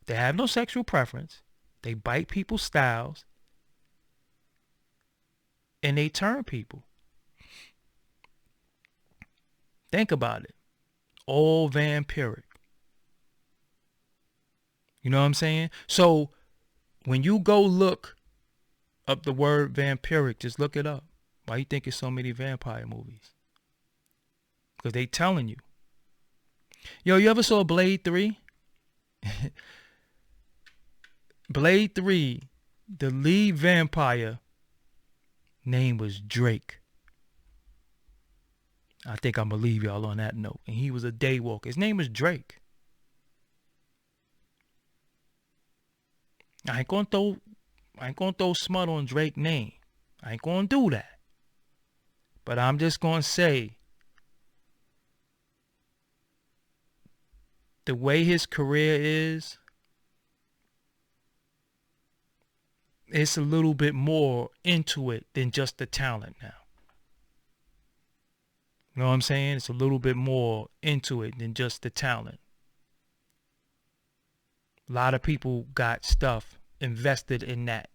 They have no sexual preference. They bite people's styles. And they turn people. Think about it. All vampiric. You know what I'm saying? So when you go look up the word vampiric, just look it up. Why you think it's so many vampire movies? Because they telling you. Yo, you ever saw Blade 3? Blade 3, the lead vampire name was Drake. I think I'm gonna leave y'all on that note. And he was a daywalker. His name was Drake. I ain't gonna throw smut on Drake's name. I ain't gonna do that. But I'm just gonna say the way his career is, it's a little bit more into it than just the talent now. You know what I'm saying? It's a little bit more into it than just the talent. A lot of people got stuff invested in that.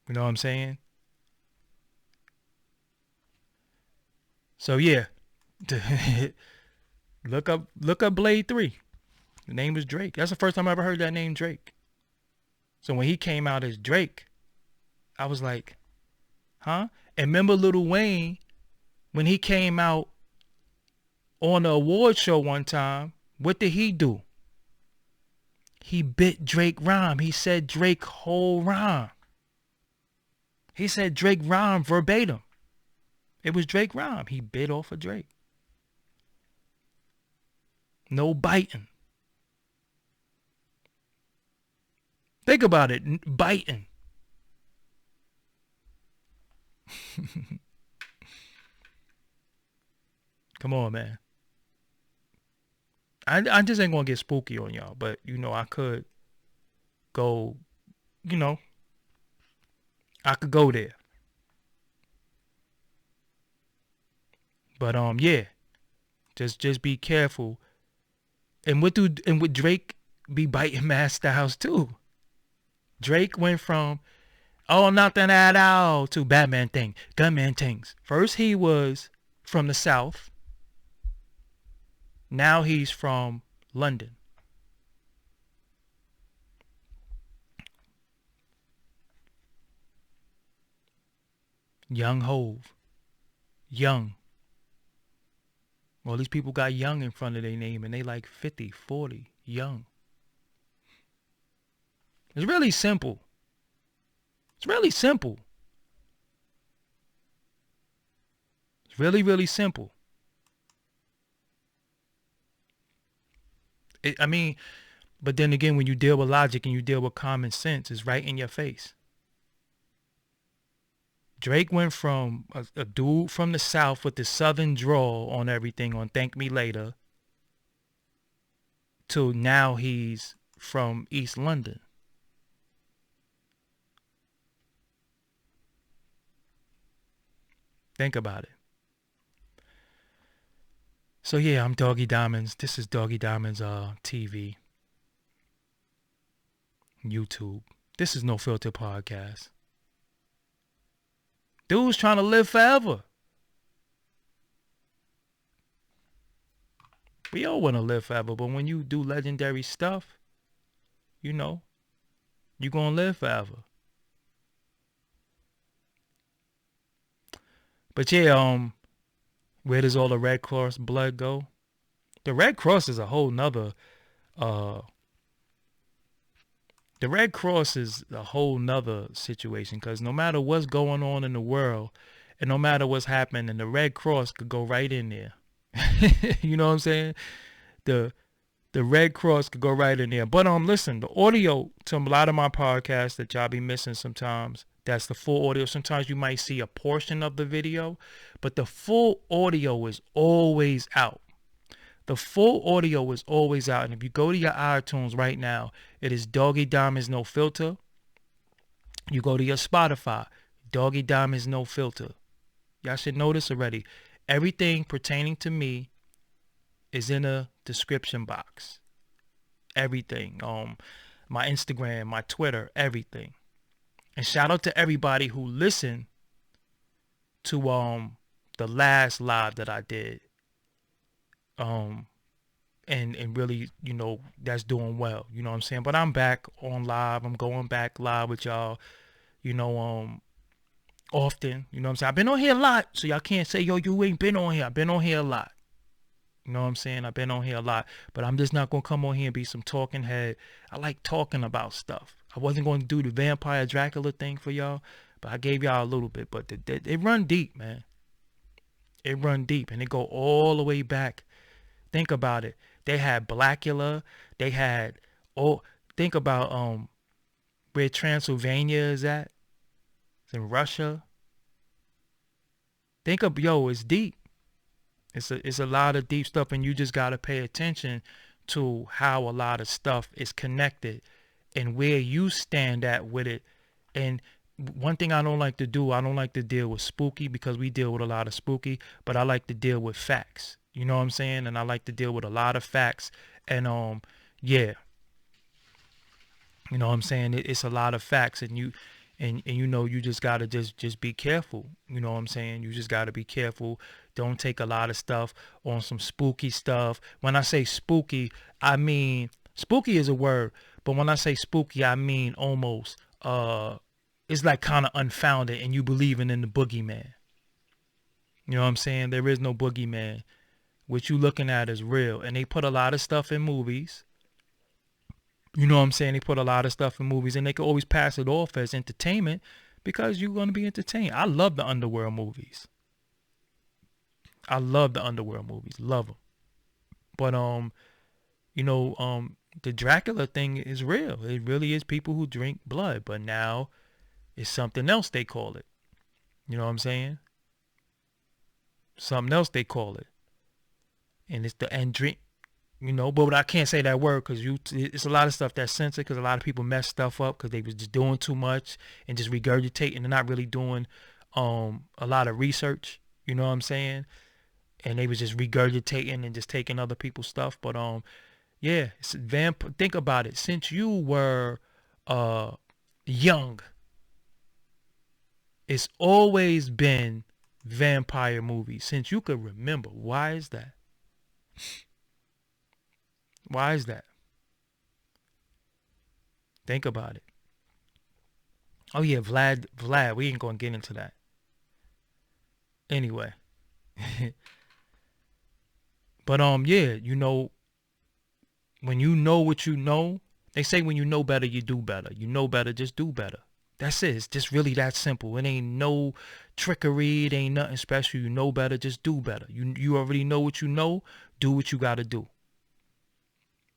You know what I'm saying? So yeah, look up Blade 3. The name is Drake. That's the first time I ever heard that name, Drake. So when he came out as Drake, I was like, huh? And remember Lil Wayne, when he came out on the award show one time, what did he do? He bit Drake rhyme. He said Drake whole rhyme. He said Drake rhyme verbatim. It was Drake rhyme. He bit off of Drake. No biting. Think about it. Biting. Come on, man. I just ain't gonna get spooky on y'all, but you know I could go, you know, I could go there. But yeah, just be careful. And would Drake be biting mad styles too? Drake went from oh nothing at all to Batman thing, gunman things. First he was from the South. Now he's from London. Young Hove. Young. Well, these people got young in front of their name and they like 50, 40, young. It's really simple. It's really simple. It's really, really simple. I mean, but then again, when you deal with logic and you deal with common sense, it's right in your face. Drake went from a dude from the South with the Southern drawl on everything on Thank Me Later to now he's from East London. Think about it. So yeah, I'm Doggie Diamonds. This is Doggie Diamonds TV. YouTube. This is No Filter Podcast. Dude's trying to live forever. We all want to live forever, but when you do legendary stuff, you know, you're going to live forever. But yeah, where does all the Red Cross blood go? The Red Cross is a whole nother, the Red Cross is a whole nother situation, because no matter what's going on in the world and no matter what's happening, the Red Cross could go right in there. You know what I'm saying? The Red Cross could go right in there. But listen, the audio to a lot of my podcasts that y'all be missing sometimes, that's the full audio. Sometimes you might see a portion of the video, but the full audio is always out. The full audio is always out. And if you go to your iTunes right now, it is Doggie Diamonds No Filter. You go to your Spotify, Doggie Diamonds No Filter. Y'all should know this already. Everything pertaining to me is in a description box. Everything. My Instagram, my Twitter, everything. And shout out to everybody who listened to the last live that I did. And really, you know, that's doing well. You know what I'm saying? But I'm back on live. I'm going back live with y'all, you know, often. You know what I'm saying? I've been on here a lot, so y'all can't say, yo, you ain't been on here. I've been on here a lot. You know what I'm saying? I've been on here a lot, but I'm just not going to come on here and be some talking head. I like talking about stuff. I wasn't going to do the Vampire Dracula thing for y'all, but I gave y'all a little bit. But it run deep, man. It run deep, and it go all the way back. Think about it. They had Blackula. They had, think about where Transylvania is at. It's in Russia. Think of, it's deep. It's a lot of deep stuff, and you just gotta pay attention to how a lot of stuff is connected and where you stand at with it. And one thing I don't like to do, I don't like to deal with spooky because we deal with a lot of spooky, but I like to deal with facts. You know what I'm saying? And I like to deal with a lot of facts. And yeah, you know what I'm saying? It's a lot of facts, and you know, you just gotta just be careful. You know what I'm saying? You just gotta be careful. Don't take a lot of stuff on some spooky stuff. When I say spooky, I mean spooky is a word, but when I say spooky, I mean almost it's like kind of unfounded, and you believing in the boogeyman. You know what I'm saying? There is no boogeyman. What you looking at is real, and they put a lot of stuff in movies. You know what I'm saying? They put a lot of stuff in movies, and they can always pass it off as entertainment because you're going to be entertained. I love the underworld movies. I love the underworld movies. Love them. But you know, the Dracula thing is real. It really is people who drink blood, but now it's something else they call it. You know what I'm saying? Something else they call it. And it's the and drink. You know, but I can't say that word because it's a lot of stuff that's censored because a lot of people mess stuff up because they was just doing too much and just regurgitating and not really doing a lot of research. You know what I'm saying? And they was just regurgitating and just taking other people's stuff. But yeah, think about it. Since you were young, it's always been vampire movies since you could remember. Why is that? Why is that? Think about it. Oh yeah, Vlad, we ain't gonna get into that. Anyway. But yeah, you know, when you know what you know, they say when you know better, you do better. You know better, just do better. That's it. It's just really that simple. It ain't no trickery. It ain't nothing special. You know better, just do better. You already know what you know. Do what you gotta do.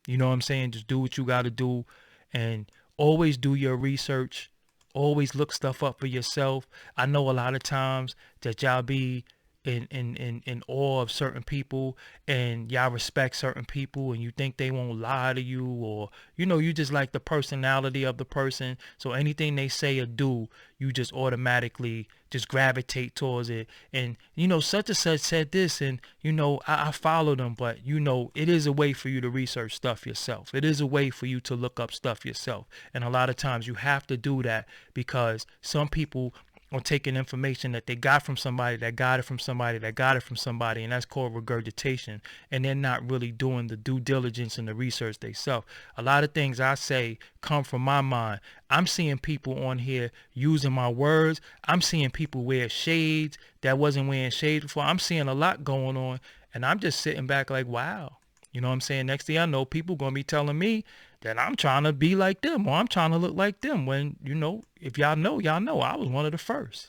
You know what I'm saying? Just do what you got to do, and always do your research. Always look stuff up for yourself. I know a lot of times that y'all be in awe of certain people, and y'all respect certain people, and you think they won't lie to you, or you know, you just like the personality of the person, so anything they say or do, you just automatically just gravitate towards it. And you know, such and such said this, and you know, I follow them. But you know, it is a way for you to research stuff yourself. It is a way for you to look up stuff yourself, and a lot of times you have to do that because some people or taking information that they got from somebody that got it from somebody that got it from somebody, and that's called regurgitation, and they're not really doing the due diligence and the research themselves. A lot of things I say come from my mind. I'm seeing people on here using my words. I'm seeing people wear shades that wasn't wearing shades before. I'm seeing a lot going on, and I'm just sitting back like, wow. You know what I'm saying? Next thing I know, people going to be telling me that I'm trying to be like them or I'm trying to look like them when, you know, if y'all know, I was one of the first.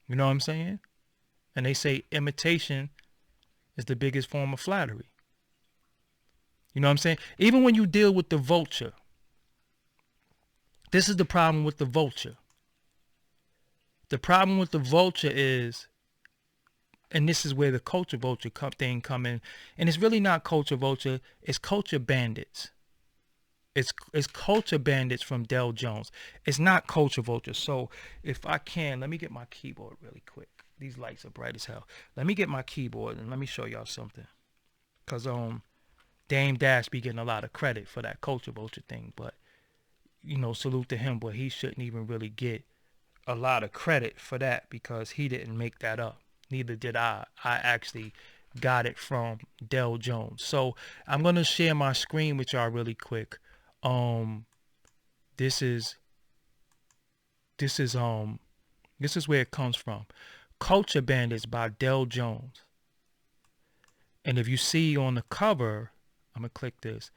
You know what I'm saying? And they say imitation is the biggest form of flattery. You know what I'm saying? Even when you deal with the vulture, this is the problem with the vulture. The problem with the vulture is, and this is where the culture vulture thing come in, and it's really not culture vulture, it's culture bandits. It's culture bandits from Del Jones. It's not culture vulture. So if I can, let me get my keyboard really quick. These lights are bright as hell. Let me get my keyboard and let me show y'all something. Cause Dame Dash be getting a lot of credit for that culture vulture thing, but you know, salute to him, but he shouldn't even really get a lot of credit for that because he didn't make that up. Neither did I. I actually got it from Del Jones. So I'm gonna share my screen with y'all really quick. This is where it comes from. Culture Bandits by Del Jones. And if you see on the cover, I'm gonna click this.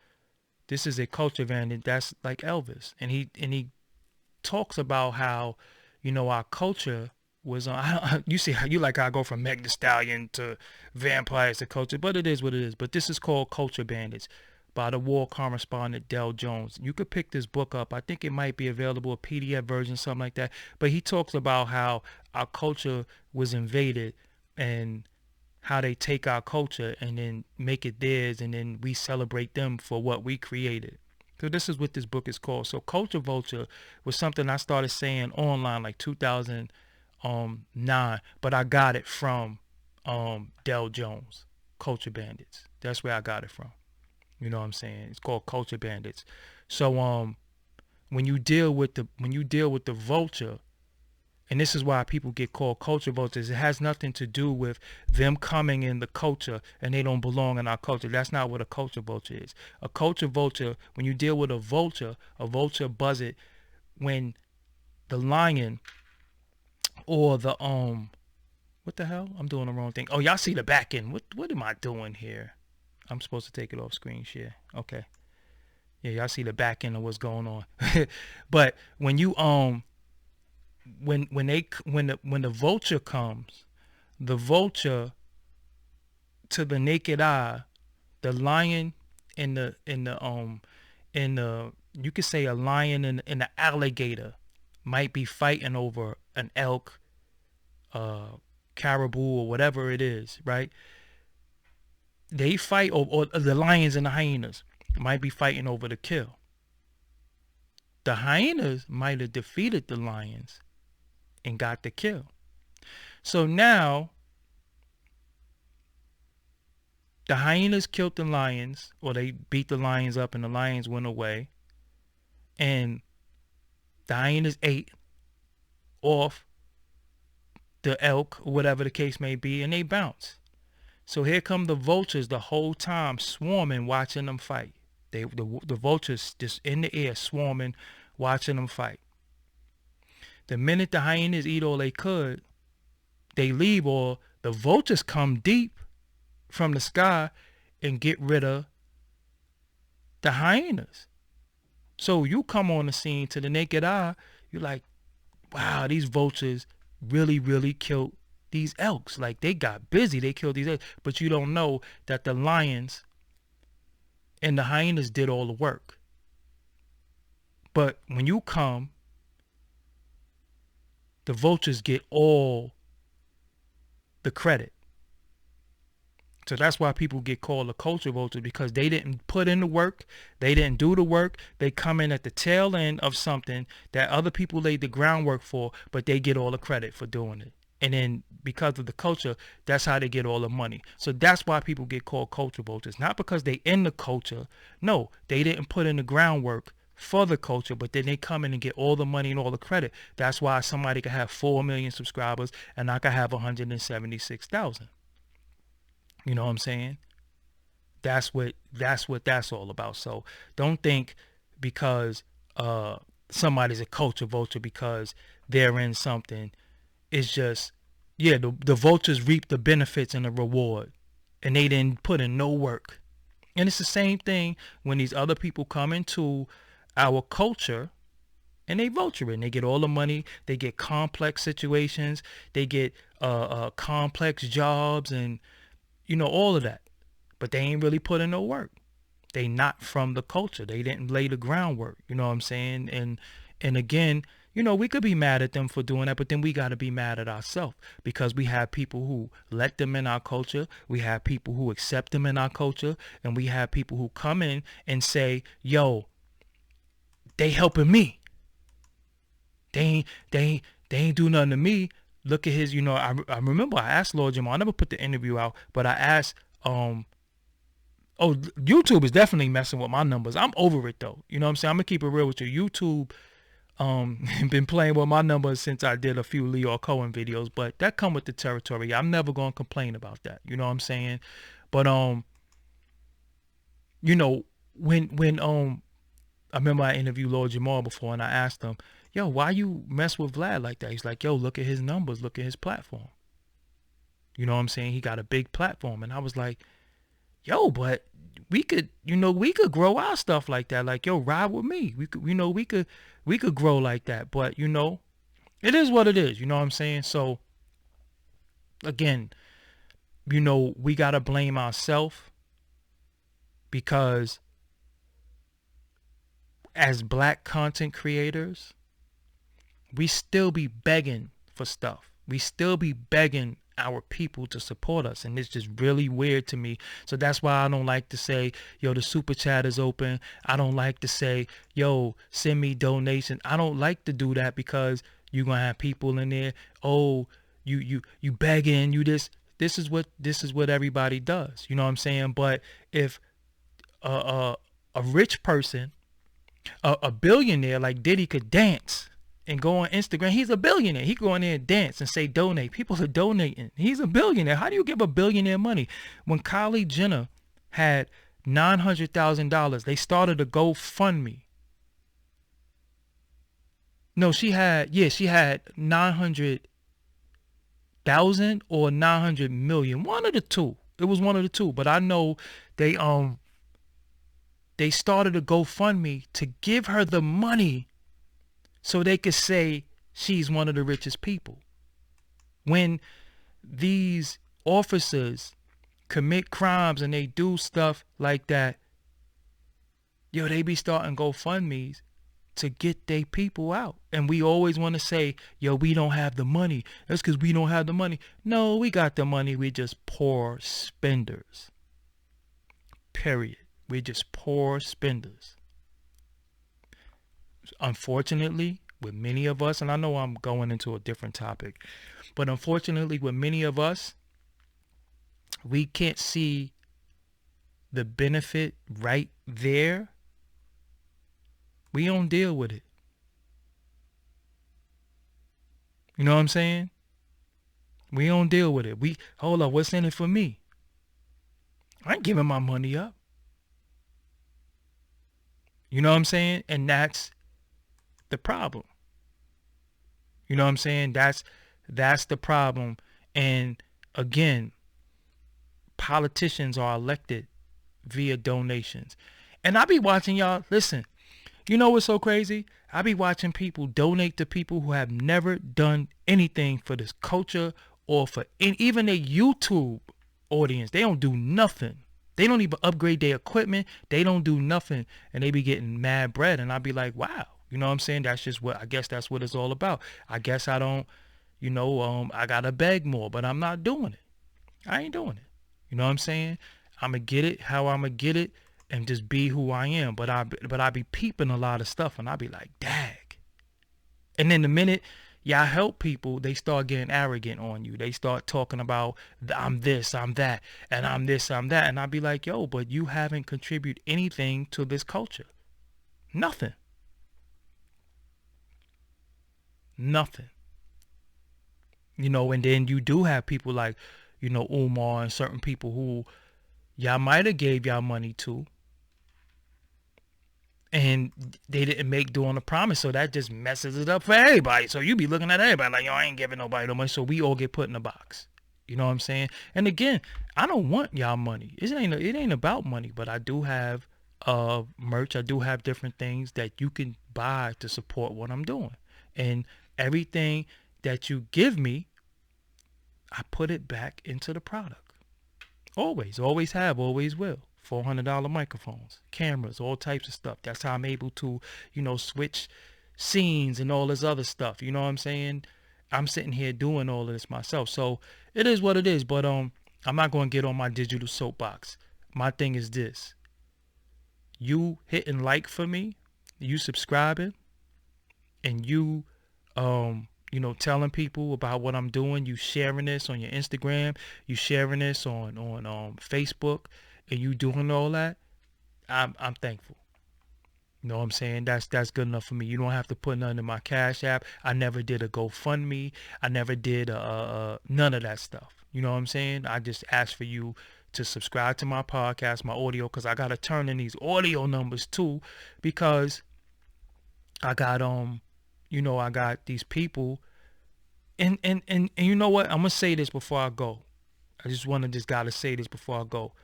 This is a culture bandit that's like Elvis, and he talks about how, you know, our culture was on. You see how you like how I go from Megan Thee Stallion to vampires to culture, but it is what it is. But this is called Culture Bandits by the war correspondent Del Jones. You could pick this book up. I think it might be available, a PDF version, something like that. But he talks about how our culture was invaded, and how they take our culture and then make it theirs, and then we celebrate them for what we created. So this is what this book is called. So Culture Vulture was something I started saying online like 2009, but I got it from Del Jones, Culture Bandits. That's where I got it from. You know what I'm saying? It's called Culture Bandits. So when you deal with the vulture, and this is why people get called culture vultures. It has nothing to do with them coming in the culture and they don't belong in our culture. That's not what a culture vulture is. A culture vulture, when you deal with a vulture buzzard when the lion or the what the hell? I'm doing the wrong thing. Oh, y'all see the back end. What am I doing here? I'm supposed to take it off screen share. Okay. Yeah, y'all see the back end of what's going on. But when you when the vulture comes, the vulture to the naked eye, the lion and the you could say a lion and the alligator might be fighting over an elk, caribou or whatever it is, right? They fight, or the lions and the hyenas might be fighting over the kill. The hyenas might have defeated the lions and got the kill. So now the hyenas killed the lions, or they beat the lions up and the lions went away, and the hyenas ate off the elk or whatever the case may be, and they bounced. So here come the vultures the whole time swarming, watching them fight. The vultures just in the air swarming, watching them fight. The minute the hyenas eat all they could, they leave, or the vultures come deep from the sky and get rid of the hyenas. So you come on the scene, to the naked eye, you're like, wow, these vultures really killed these elks. Like, they got busy, they killed these elks. But you don't know that the lions and the hyenas did all the work. But when you come, the vultures get all the credit. So that's why people get called a culture vulture, because they didn't put in the work. They didn't do the work. They come in at the tail end of something that other people laid the groundwork for, but they get all the credit for doing it. And then because of the culture, that's how they get all the money. So that's why people get called culture vultures. Not because they in the culture. No, they didn't put in the groundwork for the culture, but then they come in and get all the money and all the credit. That's why somebody could have 4 million subscribers and I could have 176,000. You know what I'm saying? That's what that's all about. So don't think because somebody's a culture vulture because they're in something. It's just, yeah, the vultures reap the benefits and the reward, and they didn't put in no work. And it's the same thing when these other people come into our culture and they vulture in. They get all the money. They get complex situations. They get complex jobs and, you know, all of that. But they ain't really put in no work. They not from the culture. They didn't lay the groundwork. You know what I'm saying? And again, you know, we could be mad at them for doing that, but then we got to be mad at ourselves because we have people who let them in our culture. We have people who accept them in our culture. And we have people who come in and say, yo, they helping me. They ain't do nothing to me. Look at his, you know, I remember I asked Lord Jamal, I never put the interview out, but I asked, YouTube is definitely messing with my numbers. I'm over it though. You know what I'm saying? I'm gonna keep it real with you. YouTube been playing with my numbers since I did a few Leo Cohen videos, but that come with the territory. I'm never gonna complain about that. You know what I'm saying? But you know, when I remember I interviewed Lord Jamal before and I asked him, yo, why you mess with Vlad like that? He's like, yo, look at his numbers, look at his platform. You know what I'm saying? He got a big platform. And I was like, yo, but we could grow our stuff like that. Like, yo, ride with me. We could grow like that. But, you know, it is what it is. You know what I'm saying? So, again, you know, we got to blame ourselves because as black content creators, we still be begging for stuff. We still be begging our people to support us, and it's just really weird to me. So that's why I don't like to say, yo, the super chat is open. I don't like to say, yo, send me donation. I don't like to do that because you're gonna have people in there, oh, you begging, you this is what everybody does, you know what I'm saying? But if a rich person, a billionaire like Diddy could dance and go on Instagram. He's a billionaire. He go in there and dance and say donate. People are donating. He's a billionaire. How do you give a billionaire money? When Kylie Jenner had $900,000, they started a GoFundMe. No, she had 900,000 or 900 million. One of the two. It was one of the two. But I know they started a GoFundMe to give her the money so they could say she's one of the richest people. When these officers commit crimes and they do stuff like that, yo, they be starting GoFundMes to get their people out. And we always want to say, yo, we don't have the money. That's because we don't have the money. No, we got the money. We just poor spenders. Period. We're just poor spenders. Unfortunately, with many of us, and I know I'm going into a different topic, but unfortunately with many of us, we can't see the benefit right there. We don't deal with it. You know what I'm saying? We don't deal with it. Hold up, what's in it for me? I ain't giving my money up. You know what I'm saying? And that's the problem. You know what I'm saying? That's the problem. And again, politicians are elected via donations. And I be watching y'all, listen, you know what's so crazy? I be watching people donate to people who have never done anything for this culture or for even their YouTube audience. They don't do nothing. They don't even upgrade their equipment. They don't do nothing. And they be getting mad bread. And I be like, wow. You know what I'm saying? That's just I guess that's what it's all about. I guess I don't, I got to beg more, but I'm not doing it. I ain't doing it. You know what I'm saying? I'm going to get it how I'm going to get it and just be who I am. But I be peeping a lot of stuff and I be like, dag. And then the minute y'all help people, they start getting arrogant on you. They start talking about, I'm this, I'm that, and I'm this, I'm that. And I be like, yo, but you haven't contributed anything to this culture. Nothing. Nothing. And then you do have people like, Umar and certain people who y'all might have gave y'all money to, and they didn't make doing a promise, so that just messes it up for everybody. So you be looking at everybody like, yo, I ain't giving nobody no money, so we all get put in a box. You know what I'm saying? And again, I don't want y'all money. It ain't about money, but I do have merch. I do have different things that you can buy to support what I'm doing. And everything that you give me, I put it back into the product. Always have, always will. $400 microphones, cameras, all types of stuff. That's how I'm able to, switch scenes and all this other stuff. You know what I'm saying? I'm sitting here doing all of this myself. So it is what it is. But I'm not going to get on my digital soapbox. My thing is this. You hitting like for me, you subscribing, and you telling people about what I'm doing, you sharing this on your Instagram, you sharing this on Facebook, and you doing all that, I'm thankful. You know what I'm saying? That's good enough for me. You don't have to put nothing in my Cash App. I never did a GoFundMe. I never did none of that stuff. You know what I'm saying? I just asked for you to subscribe to my podcast, my audio, because I got to turn in these audio numbers too, because I got I got these people, and you know what? I'm gonna say this before I go. I just gotta say this before I go.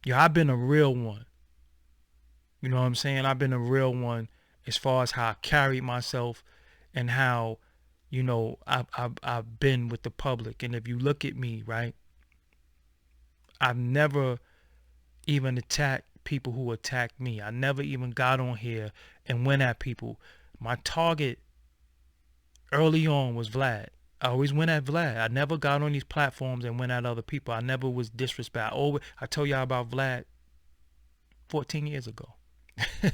Yeah, I've been a real one. You know what I'm saying? I've been a real one as far as how I carried myself and how, I've been with the public. And if you look at me, right, I've never even attacked people who attacked me. I never even got on here and went at people. My target early on was Vlad. I always went at Vlad. I never got on these platforms and went at other people. I never was disrespectful. I told y'all about Vlad 14 years ago.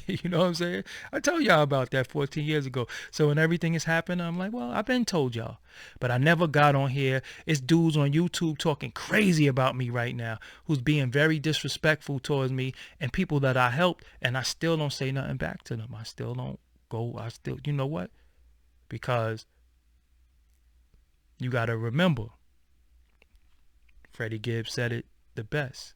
You know what I'm saying? I told y'all about that 14 years ago. So when everything is happening, I'm like, well, I've been told y'all. But I never got on here. It's dudes on YouTube talking crazy about me right now, who's being very disrespectful towards me and people that I helped, and I still don't say nothing back to them. I still don't go. You know what? Because you got to remember, Freddie Gibbs said it the best.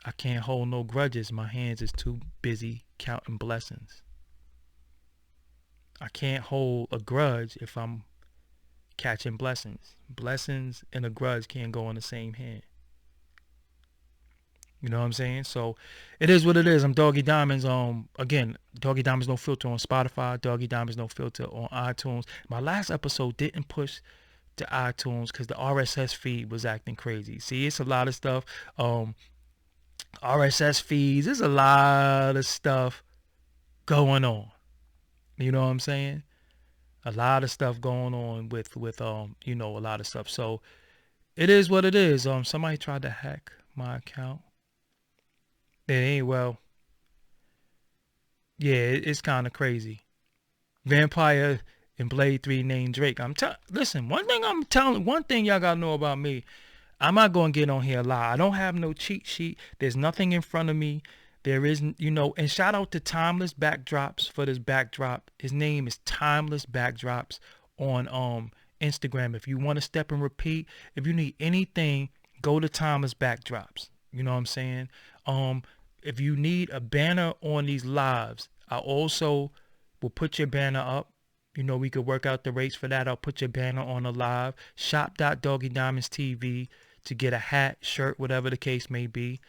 I can't hold no grudges. My hands is too busy counting blessings. I can't hold a grudge if I'm catching blessings. Blessings and a grudge can't go in the same hand. You know what I'm saying? So it is what it is. I'm Doggie Diamonds. Again, Doggie Diamonds No Filter on Spotify. Doggie Diamonds No Filter on iTunes. My last episode didn't push to iTunes because the RSS feed was acting crazy. See, it's a lot of stuff. RSS feeds. There's a lot of stuff going on. You know what I'm saying? A lot of stuff going on with you know, a lot of stuff. So it is what it is. Somebody tried to hack my account. It ain't well. Yeah, it's kind of crazy. Vampire in Blade 3 named Drake. Listen, one thing y'all gotta know about me. I'm not going to get on here lie. I don't have no cheat sheet. There's nothing in front of me. There isn't, you know, and shout out to Timeless Backdrops for this backdrop. His name is Timeless Backdrops on Instagram. If you want to step and repeat, if you need anything, go to Timeless Backdrops. You know what I'm saying? If you need a banner on these lives, I also will put your banner up. You know, we could work out the rates for that. I'll put your banner on a live. Shop.DoggieDiamondsTV to get a hat, shirt, whatever the case may be.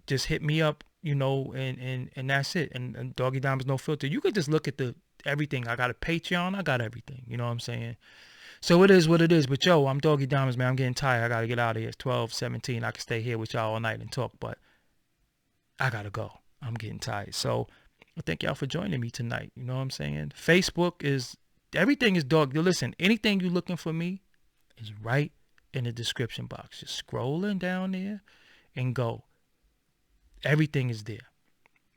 Just hit me up, you know, and that's it. And Doggie Diamonds No Filter. You could just look at everything. I got a Patreon. I got everything. You know what I'm saying? So it is what it is. But yo, I'm Doggie Diamonds, man. I'm getting tired. I got to get out of here. It's 12:17. I can stay here with y'all all night and talk, but I got to go. I'm getting tired. So I thank y'all for joining me tonight. You know what I'm saying? Facebook is, everything is dog. Listen, anything you're looking for me is right in the description box. Just scrolling down there and go. Everything is there.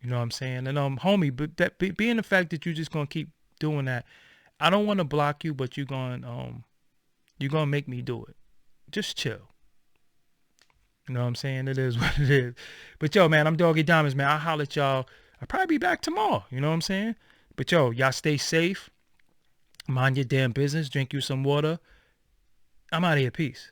You know what I'm saying? And homie, but that being the fact that you're just gonna keep doing that, I don't want to block you, but you're gonna make me do it. Just chill. You know what I'm saying? It is what it is. But yo, man, I'm Doggie Diamonds, man. I'll holler at y'all. I'll probably be back tomorrow. You know what I'm saying? But yo, y'all stay safe. Mind your damn business. Drink you some water. I'm out of here. Peace.